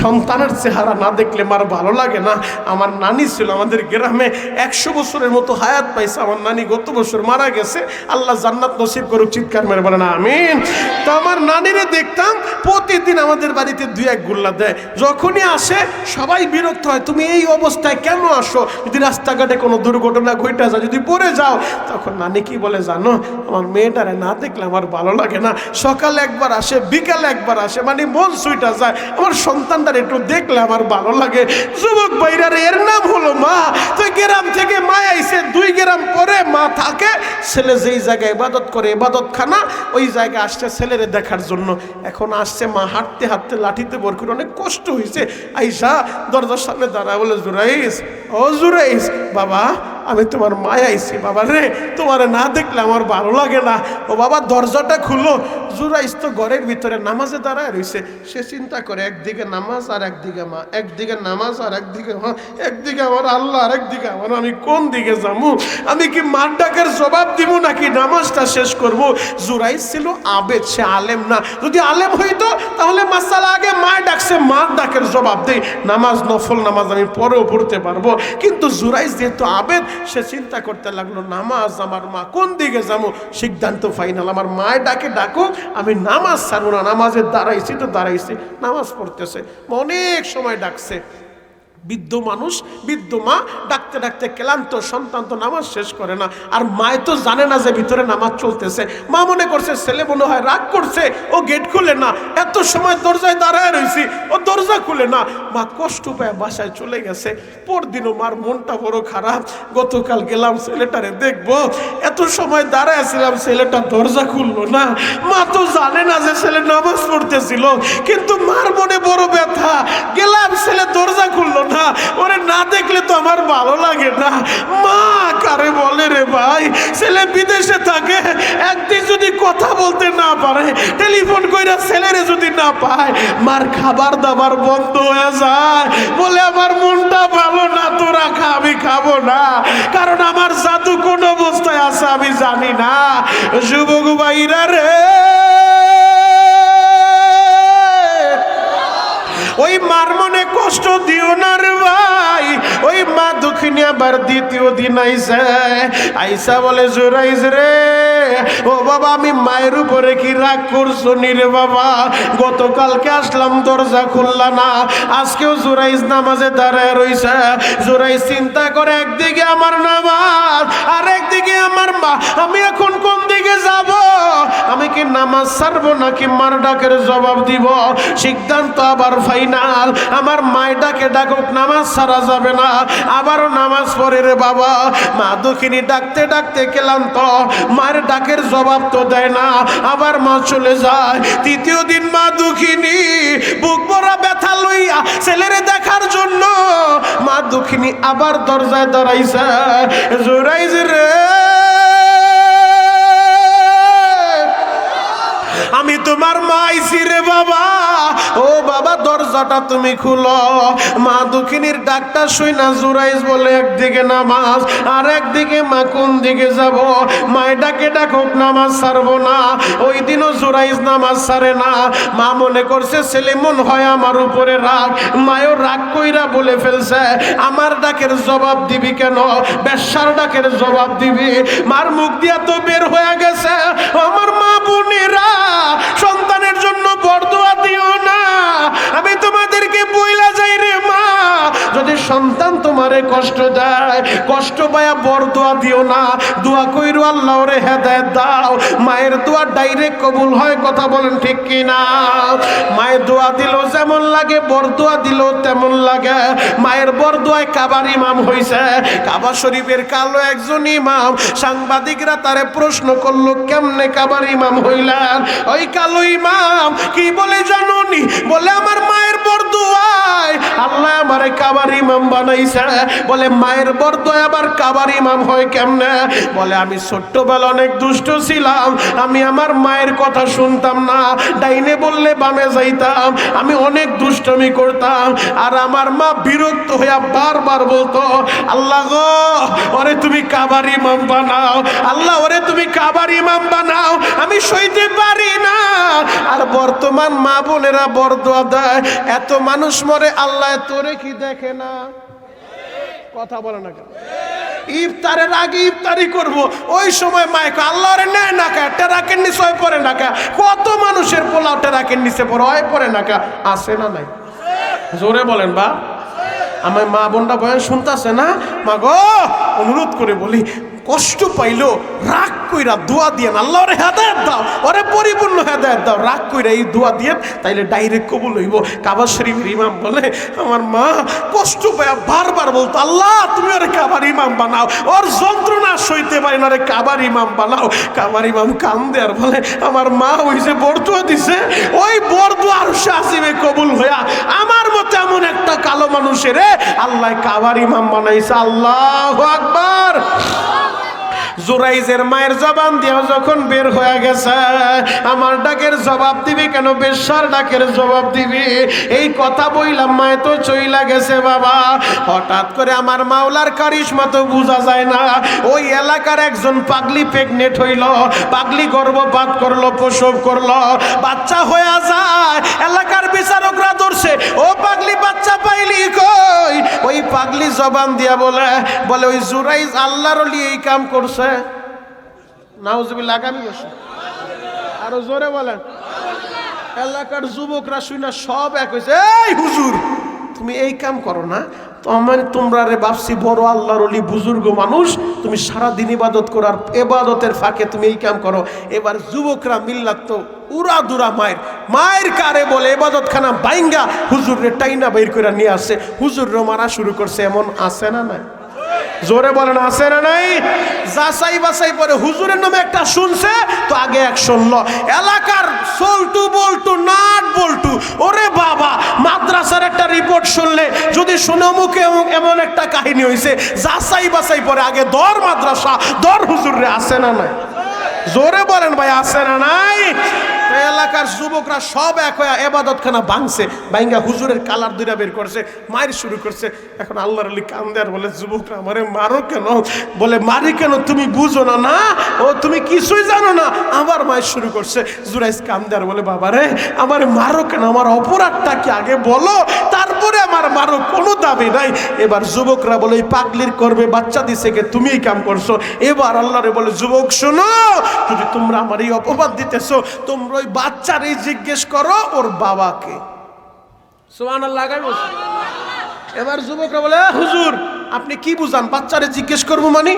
S1: সন্তানের চেহারা না দেখলে মার ভালো লাগে না। আমার নানি ছিল আমাদের গ্রামে, 100 বছরের মতো হায়াত পাইছে। আমার নানি গত বছর মারা গেছে, আল্লাহ জান্নাত নসিব করুক, চিৎকার মেরে বলেন আমিন। তো আমার নানিরে দেখতাম প্রতিদিন আমাদের বাড়িতে 2-1 গুল্লা দেয়। যখনই আসে সবাই বিরক্ত হয়, তুমি এই অবস্থায় কেন আসো? যদি রাস্তাঘাটে কোনো দুর্ঘটনা ঘটে যায়, যদি পড়ে যাও, তখন নানি কি বলে জানো? আমার মেয়েটারে না দেখলে আমার ভালো লাগে না। সকালে একবার আসে, বিকালে একবার আসে, মানে মন সুইটা যায়। আমার সন্তানটার একটু দেখলে আমার ভালো লাগে। যুবক ভাইরা, এর নাম হলো মা। তো গ্রাম থেকে মা আইসে, 2 গ্রাম পরে মা থাকে। ছেলে যেই জায়গায় ইবাদত করে, ইবাদতখানা, ওই জায়গায় আসছে ছেলেরে দেখার জন্য। এখন আসছে মা হাঁটতে হাঁটতে লাঠিতে ভর করে, অনেক কষ্ট হয়েছে। আইসা দরজার সামনে দাঁড়ায়, বলে জুরাইস, ও জুরাইস, বাবা আমি তোমার মায় আইছি। বাবা রে, তোমার না দেখলে আমার ভালো লাগে না। ও বাবা দরজাটা খুলো। জুরাইস তো ঘরের ভিতরে নামাজে দাঁড়ায় রয়েছে। সে চিন্তা করে, একদিকে নামাজ আর একদিকে মা, একদিকে নামাজ আর একদিকে মা, একদিকে আমার আল্লাহ আর একদিকে আমার, আমি কোন দিকে যাবো? আমি কি মার ডাকের জবাব দিব নাকি নামাজটা শেষ করব? জুরাইস ছিল আবেদ, সে আলেম না। যদি আলেম হইতো তাহলে মাসালা আগে মায় ডাকছে, মার ডাকের জবাব দেই, নামাজ নফল নামাজ আমি পরেও পড়তে পারবো। কিন্তু জুরাইস যেহেতু আবেদ, সে চিন্তা করতে লাগলো, নামাজ আমার মা, কোন দিকে যাবো? সিদ্ধান্ত ফাইনাল, আমার মায় ডাকে ডাকুক, আমি নামাজ ছাড়বো না। নামাজে দাঁড়াইছি তো দাঁড়াইছি, নামাজ পড়তেছে। অনেক সময় ডাকছে, বৃদ্ধ মানুষ, বৃদ্ধ মা, ডাকতে ডাকতে ক্লান্ত, সন্তান তো নামাজ শেষ করে না। আর মায় তো জানে না যে ভিতরে নামাজ চলতেছে। মা মনে করছে ছেলে মনে হয় রাগ করছে, ও গেট খুলে না। এত সময় দরজায় দাঁড়ায় রয়েছি, ও দরজা খুলে না। মা কষ্ট পায় বাসায় চলে গেছে। পরদিনও মার মনটা বড় খারাপ। গতকাল গেলাম ছেলেটারে দেখবো, এত সময় দাঁড়ায় ছিলাম, ছেলেটা দরজা খুললো না। মা তো জানে না যে ছেলে নামাজ পড়তেছিল, কিন্তু মার মনে বড় ব্যথা। গেলাম, ছেলে দরজা খুললো না। ওরে না দেখলে তো আমার ভালো লাগে না। মা কারে বলে রে ভাই, ছেলে বিদেশে থাকে, একদিন যদি কথা বলতে না পারে, টেলিফোন কইরা ছেলেরে যদি না পায়, মার খাবার দাবার বন্ধ হয়ে যায়। বলে আমার মনটা ভালো না, তোরা খা, আমি খাবো না, কারণ আমার জাদু কোন অবস্থায় আছে আমি জানি না। যুবক ভাইরা রে, ওই মার মনে কষ্ট দিও না রে ভাই। ওই মা দুঃখিনী আবার দ্বিতীয় দিন আইসা বলে, জুরাইস রে, ও বাবা আমি মায়ের উপরে কি রাগ করছো নি রে বাবা? গতকালকে আসলাম, দরজা খুললা না। আজকেও জুরাইস নামাজে দাঁড়ায় রইছে। জুরাইস চিন্তা করে, একদিকে আমার নামাজ আর একদিকে আমার মা, আমি এখন কোন দিকে যাব? আমি কি নামাজ ছাড়বো নাকি মার ডাকের জবাব দিব? সিদ্ধান্ত আবার ফাইনাল, আমার মায়ের ডাকে ডাকুক, নামাজ ছাড়া যাবে না। আবারও নামাজ পড়ে রে বাবা। মা দুঃখিনী ডাকতে ডাকতে ক্লান্ত, মায়ের ডাকের জবাব তো দেয় না। আবার মা চলে যায়। তৃতীয় দিন মা দুঃখিনী বুক ভরা ব্যথা লইয়া ছেলেরে দেখার জন্য মা দুঃখিনী আবার দরজায় দাঁড়াইছে। জুরাইস রে, আমি তোমার মা আইছি রে বাবা। ও বাবা দরজাটা তুমি খুলো। মা দুঃখিনীর ডাকটা শুই না জুরাইস বলে, একদিকে নামাজ আর একদিকে মা, কোন দিকে যাব? মায় ডাকে ডাকুক, নামাজ ছাড়বো না। ওই দিনও জুরাইস নামাজ ছাড়ে না। মা মনে করছে ছেলে মন হয় আমার উপরে রাগ। মায়ও রাগ কইরা বলে ফেলছে, আমার ডাকের জবাব দিবি কেন? বেশ্যার ডাকের জবাব দিবি? মার মুখ দিয়া তো বের হয়ে গেছে, আমার মা বোনেরা সন্তানের জন্য বরদোয়া দিও না। আমি তোমাদেরকে বইলা যাই রে মা, যদি সন্তান তোমারে কষ্ট দেয়, কষ্ট পায়া বরদোয়া দিও না। দোয়া কইরো, আল্লাহ ওরে হেদায়েত দাও। মায়ের দোয়া ডাইরেক্ট কবুল হয়, কথা বলেন ঠিক কি না? মায়ের দোয়া দিলেও যেমন লাগে, বরদোয়া দিলেও তেমন লাগে। মায়ের বরদোয়ায় কাবার ইমাম হইছে। কাবা শরীফের কালো একজন ইমাম। সাংবাদিকরা তারে প্রশ্ন করলো, কেমনে কাবার ইমাম হইলেন? ওই কালো ইমাম কি বলে জানোনি? বলে আমার মায়ের বরদোয়ায় আল্লাহ আমারে কাবার ইমাম বানাইছে। বলে মায়ের বরদোয়া আবার কাবার ইমাম হয় কেমনে? বলে আমি ছোট্টবেলা অনেক দুষ্ট ছিলাম, আমি আমার মায়ের কথা শুনতাম না, ডাইনে বললে বামে যাইতাম, আমি অনেক দুষ্টমি করতাম। আর আমার মা বিরক্ত হইয়া বারবার বলতো, আল্লাহ গো ওরে তুমি কাবার ইমাম বানাও, আল্লাহ ওরে তুমি কাবার ইমাম বানাও, আমি সইতে পারি না। আর বর্তমান মা বোনেরা বরদোয়া দেয়, এত মানুষ মরে আল্লাহ তোরে কি দেখে না? কথা বলে না কেন? ইফতারের আগে ইফতারি করব, ওই সময় মাইক আল্লাহরে নেয় না কা, টেরাকের নিচে হয় পড়ে না কা, কত মানুষের পোলাও টেরাকের নিচে পড়ে হয় পড়ে না কা, আসে না নাই? জোরে বলেন বা। আমার মা বোনটা বয়ান শুনতেছে না? মা গো অনুরোধ করে বলি, কষ্ট পাইলো রাগ কইরা দোয়া দিয়েন, আল্লাহ ওরে হেদায়েত দাও, ওরে পরিপূর্ণ হেদায়েত দাও, রাগ কইরা এই দোয়া দিয়েন, তাইলে ডাইরেক্ট কবুল হইব। কাবা শরীফের ইমাম বলে আমার মা কষ্ট পাইয়া বারবার বলতো, আল্লাহ তুমি ওরে কাবার ইমাম বানাও, ওর যন্ত্রণা সইতে পারি না, ওরে কাবার ইমাম বানাও। কাবার ইমাম কান্দে আর বলে আমার মা ওই যে বরদোয়া দিছে, ওই বরদোয়া আরশে আসিমে কবুল হইয়া আমার মতো এমন একটা কালো মানুষের আল্লাহ কাবার ইমাম বানাইছে। আল্লাহু আকবার। জুরাইজের মায়ের জবান দিয়া যখন বের হয়ে গেছে, আমার ডাকের জবাব দিবি কেন, বেশ্যার ডাকের জবাব দিবি, এই কথা বইলাম মায় তো চইলা গেছে বাবা। হঠাৎ করে আমার মাওলার কারিশমা তো বোঝা যায় না, ওই এলাকার একজন পাগলি প্রেগনেন্ট হইল, পাগলি গর্ভপাত করলো, প্রসব করলো, বাচ্চা হয়ে যায়। এলাকার বিচারকরা ধরছে, ও পাগলি বাচ্চা পাইলি কই? ওই পাগলি জবান দিয়া বলে ওই জুরাইজ আল্লাহর ওলি এই কাম করছে। নাউজুবিল্লাহ। আগামী বছর আরো জোরে বলেন। এলাকার যুবকরা শুনে সব এক হয়েছে, এই হুজুর তুমি এই কাম করো না, তো আমার তোমরা রে ভাবছি বড় আল্লাহর ওলি বুজুর্গ মানুষ, তুমি সারাদিন ইবাদত করার ইবাদতের ফাঁকে তুমি এই কাম করো। এবার যুবকরা মিল্লাত তো উড়া দুরা মায়ের কারে বলে ইবাদত খানা বাইঙ্গা হুজুর রে টাইনা বের করে নিয়ে আসছে, হুজুর রে মারা শুরু করছে। এমন আছে না নাই? জোরে বলেন আছে না নাই? যাচাই বাছাই পরে হুজুরের নামে একটা শুনছে তো আগে এক শুনলো, এলাকার সল্টু বল্টু নাট বল্টু, ওরে বাবা মাদ্রাসার একটা রিপোর্ট শুনলে যদি শুনে মুখে এমন একটা কাহিনী হয়েছে, যাচাই বাছাই পরে আগে দর মাদ্রাসা দর হুজুর রে আছে না নাই? জোরে বলেন ভাই আছে না নাই? এলাকার যুবকরা সব এক হয়ে ইবাদতখানা ভাঙছে, ভাঙ্গা হুজুরের কালার দুইটা বের করছে, মায়ের শুরু করছে। এখন আল্লাহর আলী কান্দে আর বলে যুবকরা আমারে মারো কেন? বলে মারি কেন তুমি বুঝো না? না ও তুমি কিছুই জানো না, আমার মায়ের শুরু করছে। জুরাইজ কান্দে আর বলে বাবা রে আমারে মারো কেন, আমার অপরাধটা কি আগে বলো, তারপরে আমার মারো, কোনো দাবি নাই। এবার যুবকরা বলে এই পাগলির করবে বাচ্চা দিছে কে, তুমি এই কাম করছো। এবার আল্লাহরে বলে যুবক শোনো, যদি তোমরা আমার এই অপবাদ দিতেছো, তোমরা ওই বাচ্চারই জিজ্ঞেস করো ওর বাবাকে। সুবহানাল্লাহ। এবার যুবকরা বলে হুজুর আপনি কি বুঝান, বাচ্চারে জিজ্ঞেস করবো মানে?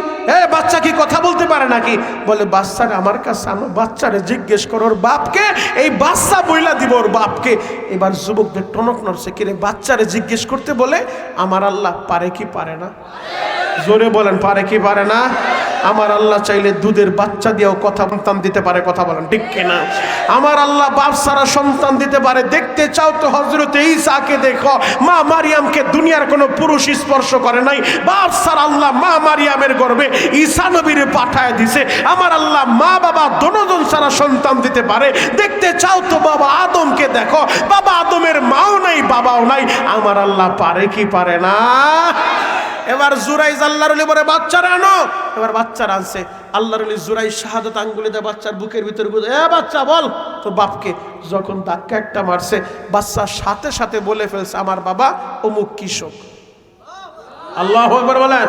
S1: বাচ্চা কি কথা বলতে পারে নাকি? বলে বাচ্চারে আমার কাছে আনো, বাচ্চারে জিজ্ঞেস করো ওর বাপকে, এই বাচ্চা বইলা দিব ওর বাপকে। এবার যুবকদের টনক নড়ছে, কিরে বাচ্চারে জিজ্ঞেস করতে বলে? আমার আল্লাহ পারে কি পারে না? জোরে বলেন পারে কি পারে না? আমার আল্লাহ চাইলে দুধের বাচ্চা দিয়েও কথা সন্তান দিতে পারে, কথা বলেন ঠিক কিনা? আমার আল্লাহ বাপ ছাড়া সন্তান দিতে পারে। দেখতে চাও তো হযরত ঈসাকে দেখো, মা মারিয়ামকে দুনিয়ার কোনো পুরুষ স্পর্শ করে নাই, বাপ ছাড়া আল্লাহ মা মারিয়ামের গর্ভে ঈসা নবীরে পাঠায় দিছে। আমার আল্লাহ মা বাবা দুজন ছাড়া সন্তান দিতে পারে। দেখতে চাও তো বাবা আদমকে দেখো, বাবা আদমের মাও নাই বাবাও নাই, আমার আল্লাহ পারে কি পারে না? এবার জুরাইজ আল্লাহর ওলি বলে বাচ্চারা আনো। এবার বাচ্চারা আনছে, আল্লাহর ওলি জুরাইজ শাহাদাত আঙ্গুলে দেয় বাচ্চার বুকের ভিতরে গুঁজে, বাচ্চা বল তোর বাপকে। যখন ধাক্কা একটা মারছে, বাচ্চা সাথে সাথে বলে ফেলছে আমার বাবা অমুক কৃষক। আল্লাহু আকবার বলেন।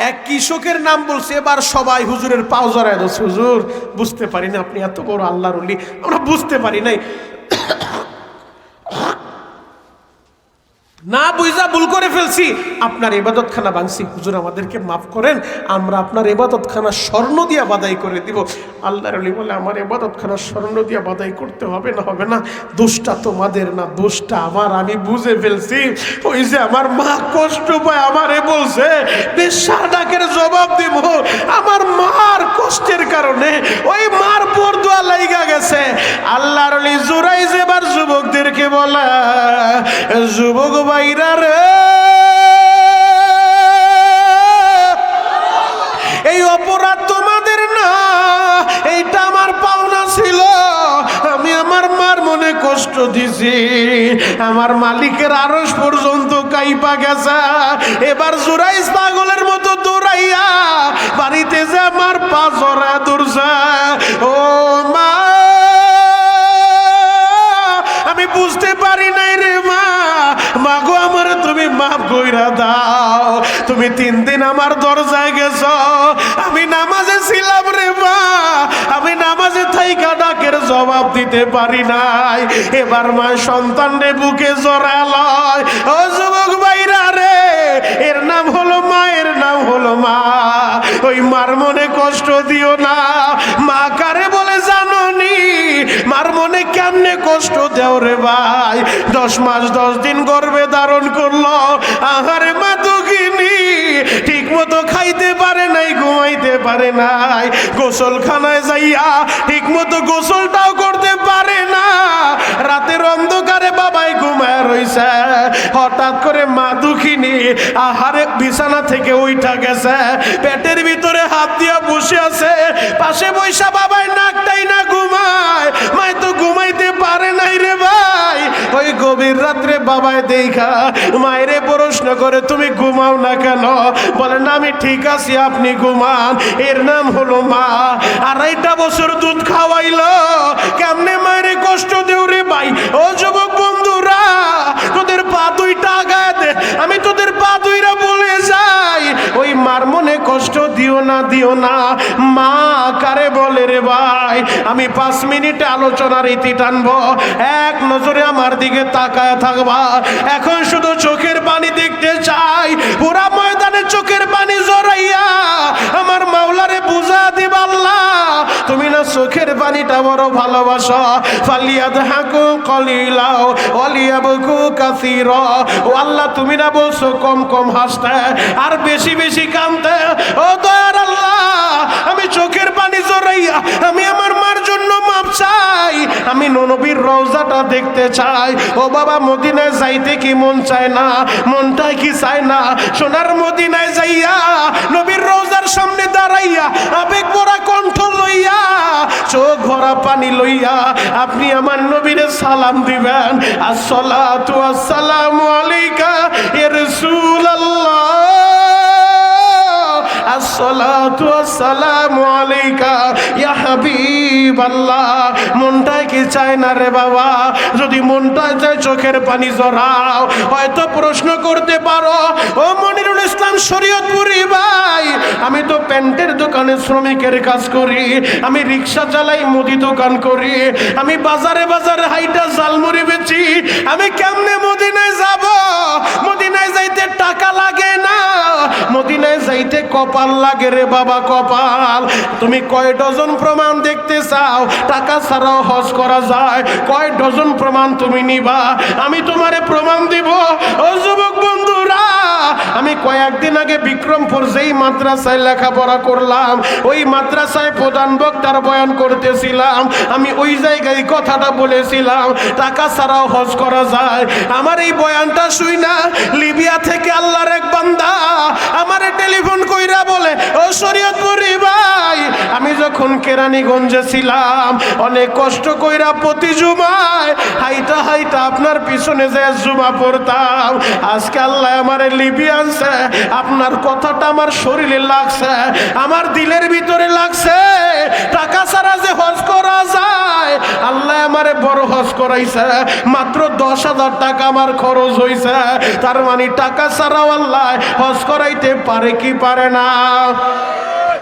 S1: এক কৃষকের নাম বলছে। এবার সবাই হুজুরের পাও জড়ায় ধরছে, হুজুর বুঝতে পারি না আপনি এত বড় আল্লাহর ওলি, আমরা বুঝতে পারি নাই, না বুঝা ভুল করে ফেলছি, আপনার ইবাদতখানা ভাঙছি, হুজুর আমাদেরকে মাফ করেন, আমরা আপনার ইবাদতখানা স্বর্ণ দিয়া বাদাই করে দিব। আল্লাহর ওলি বলে আমার ইবাদতখানা স্বর্ণ দিয়া বাদাই করতে হবে না, হবে না, দোষটা তোমাদের না, দোষটা আমার, আমি বুঝে ফেলছি। ওই যে আমার মা কষ্ট পায় আমারে বলছে বেশ্যার ডাকের জবাব দিব, আমার মার কষ্টের কারণে ওই মার বরদোয়া লাইগা গেছে। আল্লাহর ওলি জুরাইজ এবার যুবকদেরকে ডেকে বলে, যুবক ভাইরা রে, এই অপরাধ তোমাদের না, এইটা আমার পাওনা ছিল। আমি আমার মার মনে কষ্ট দিছি, আমার মালিকের আরশ পর্যন্ত কাইপা গেছে। এবার জুরাইজ পাগলের মতো দৌড়াইয়া বাড়িতে যে আমার পা জড়া দৌড়ছে। ও মা, আমি বুঝতে পারি নাই রে মা, মাগো আমার তুমি মাফ কইরা দাও। তুমি 3 দিন আমার দরজায় গেছ, আমি নামাজে ছিলাম রে মা, আমি নামাজে থাইকা ডাকের জবাব দিতে পারি নাই। এবার মা সন্তান রে বুকে জড়ায় লয়। ও যুবক ভাইরা রে, এর নাম হলো মা, এর নাম হলো মা। ওই মার মনে কষ্ট দিও না। মা কারে বলে জানোনি? মার মনে কেমনে কষ্ট দেও রে ভাই। 10 মাস 10 দিন গর্ভে ধারণ করলো, আহারে মা দুঃখিনী, ঠিক মতো খাইতে পারে নাই, ঘুমাইতে পারে নাই, গোসলখানায় যাইয়া ঠিক মতো গোসলটাও করতে পারে না। রাতের অন্ধকারে বাবাই ঘুমায় রইছে। হঠাৎ করে মা দুঃখিনী আহারে বিছানা থেকে উঠা গেছে, পেটের ভিতরে হাত দিয়া বসে আছে। পাশে বৈশা বাবাই নাকটাই না ঘুমায়, মায় তো ঘুমাইতে পারে নাই রে ভাই। ওই গভীর রাত্রে বাবাই দেখা মায়েরে প্রশ্ন করে, তুমি ঘুমাও না কেন? বলে না, আমি ঠিক আছি, আপনি ঘুমান। এর নাম হলো মা। 2.5 বছর দুধ খাওয়াইলো, কেমনে মায়েরে কষ্ট দেও রে ভাই। ও যুবক বন্ধুরা, তোদের পা দুইটা আগায় দে, আমি তোদের পা দুইরা বলে যাই, ওই মার মনে কষ্ট দিও না, দিও না। মা কারে বলে রে ভাই? আমি 5 মিনিটে আলোচনার ইতি টানবো, এক নজরে আমার দিকে তাকায় থাকবা। এখন শুধু চোখের পানি দেখতে চাই, পুরা ময়দানে চোখের পানি জড়াইয়া আমার মাওলারে বুঝা দিবা, আল্লাহ তুমি না চোখের পানিটা বড় ভালোবাসো। ফালিয়াদহাকু কলিলা ওয়ালিয়াবকু কাসীরা। ও আল্লাহ, তুমি না বলছো কম কম হাসতে আর বেশি বেশি কাঁদতে। ও দয়ার আল্লাহ, আমি চোখের পানি জড়াইয়া আমি আমার মার জন্য মাপ চাই, আমি নবীর রওজাটা দেখতে চাই। ও বাবা, মদিনায় যাইতে কি মন চায় না? মনটাই কি চায় না সোনার মদিনায় যাইয়া নবীর রওজার সামনে দাঁড়াইয়া আবেগ ভরা কণ্ঠ লইয়া, চোখ ভরা পানি লইয়া আপনি আমার নবীরে সালাম দিবেন, আসসালাতু আসসালামু আলাইকা ইয়া রাসূলুল্লাহ, আসসালাতু আসসালামু আলাইকা ইয়া হাবিবাল্লাহ। মনটাই কি চায় না রে বাবা? যদি মনটাই চায় চোখের পানি জড়াও। হয়তো প্রশ্ন করতে পারো, ও মনিরুল ইসলাম শরীয়তপুরি ভাই, আমি তো প্যান্টের দোকানে শ্রমিকের কাজ করি, আমি রিক্সা চালাই, মুদি দোকান করি, আমি বাজারে বাজারে হাইটা জালমুড়ি বেচি, আমি কেমনে মদিনায় যাব? মদিনায় যাইতে টাকা লাগে না, মদিনায় যাইতে কপাল লাগে রে বাবা, কপাল। তুমি কয় ডজন প্রমাণ দেখতে চাও টাকা ছাড়াও হজ করা যায়? কয় ডজন প্রমাণ তুমি নিবা? আমি তোমারে প্রমাণ দিব। ও যুবক বন্ধুরা, আমি কয়েকদিন আগে বিক্রমপুর যেই মাদ্রাসায় লেখাপড়া করলাম, ওই মাদ্রাসায় প্রধান বক্তার বয়ান করতেছিলাম, আমি ওই জায়গায় কথাটা বলেছিলাম টাকা ছাড়াও হজ করা যায়। আমার এই বয়ানটা শুই না লিবিয়া থেকে আল্লাহর এক বান্দা আমারে টেলিফোন কইরা বলে, ও শরীয়তপুরি ভাই, আমি যখন কেরানীগঞ্জে ছিলাম অনেক কষ্ট কইরা প্রতি জুমায় হাইটা হাইটা আপনার পিছনে যে জুমা পড়তাম, আজকে আল্লাহ আমারে লিবিয়া আনছে, আপনার কথাটা আমার শরীরে লাগছে, আমার দিলের ভিতরে লাগছে। টাকা ছাড়া যে হজ করা যায়, আল্লাহ আমারে বড় হজ করাইছে, মাত্র 10,000 টাকা আমার খরচ হইছে। তার মানে টাকা ছাড়াও আল্লাহ হজ করাইতে পারে কি পারে না?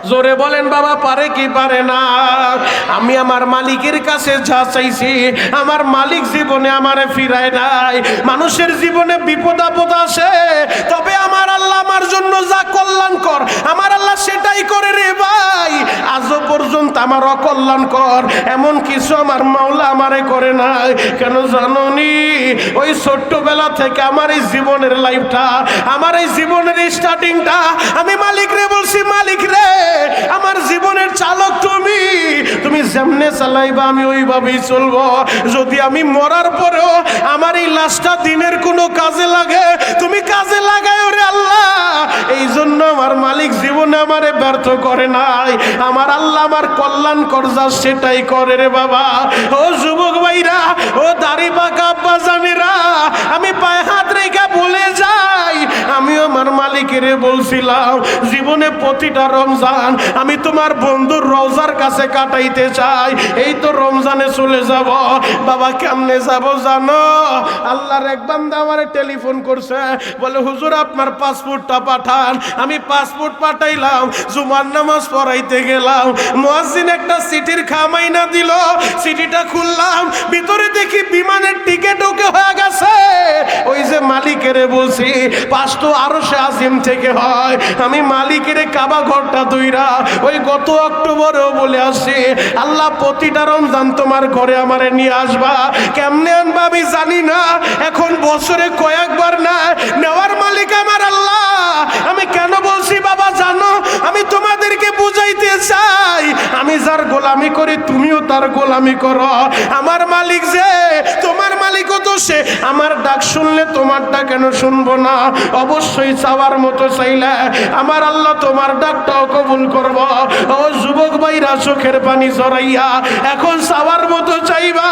S1: জোরে বলেন বাবা, পারে কি পারে না? আমি আমার মালিকের কাছে যা চাইছি, আমার মালিক জীবনে আমারে ফিরায় নাই। মানুষের জীবনে বিপদ আপদ আসে, তবে আমার আল্লাহ আমার জন্য যা কল্যাণকর আমার আল্লাহ সেটাই করে রে ভাই। আজও পর্যন্ত আমার অকল্যাণকর এমন কিছু আমার মাওলা আমারে করে নাই। কেন জানোনি? ওই ছোট্টবেলা থেকে আমার এই জীবনের লাইফটা, আমার এই জীবনের স্টার্টিংটা আমি মালিক রে বলছি, মালিক রে আমার জীবনের চালক তুমি, তুমি যেমনে চালাইবা আমি ওইভাবেই চলবো। যদি আমি মরার পরেও আমার এই লাশটা দিনের কোনো কাজে লাগে, তুমি কাজে লাগায় ওরে আল্লাহ। এই জন্য আমার মালিক জীবনে আমারে ব্যর্থ করে নাই। আমার আল্লাহ আমার কল্যাণ করজা সেটাই করে রে বাবা। ও যুবক ভাইরা, ও দাড়ি পাকা আব্বা জানেরা, আমি পায়ে হাত রেখে বলে যাই, আমিও আমার মালিকের বলছিলাম জীবনে প্রতিটা রমজান আমি তোমার বন্ধুর রওজার কাছে কাটাইতে চাই। এই তো রমজানে চলে যাব। বাবা কেমনে যাব জানো? আল্লাহর এক বান্দা আমারে টেলিফোন করছে, বলে হুজুর আপনার পাসপোর্টটা পাঠান। আমি পাসপোর্ট পাঠাইলাম, জুমার নামাজ পড়াইতে গেলাম, মুয়াজ্জিন একটা সিটির খামাইনা দিল, সিটিটা খুললাম, ভিতরে দেখি বিমানের টিকিট ওকে হয়ে গেছে। ওই যে মালিকের বলছি পাস তো আরশে আজিম থেকে হয়, আমি মালিকের কাবা ঘরটা দইরা ওই গত অক্টোবরেও বলে আসছি আল্লাহ প্রতিটা রমজান তোমার ঘরে আমারে নিয়ে আসবা। কেমনে আনবা আমি জানি না, এখন বছরে কয়েকবার না, নেওয়ার মালিক আমার আল্লাহ। আমি কেন বলছি বাবা জানো? আমি তোমাদেরকে বুঝাইতে চাই, আমি যার গোলামি করি তুমিও তার গোলামি করো। আমার মালিক যে তোমার মালিকও তো সে, আমার ডাক শুনলে তোমারটা কেন শুনবো না? অবশ্যই চাওয়ার মতো চাইলে আমার আল্লাহ তোমার ডাকটাও কবুল করব। ও যুবক ভাইরা চোখের পানি জড়াইয়া এখন চাওয়ার মতো চাইবা।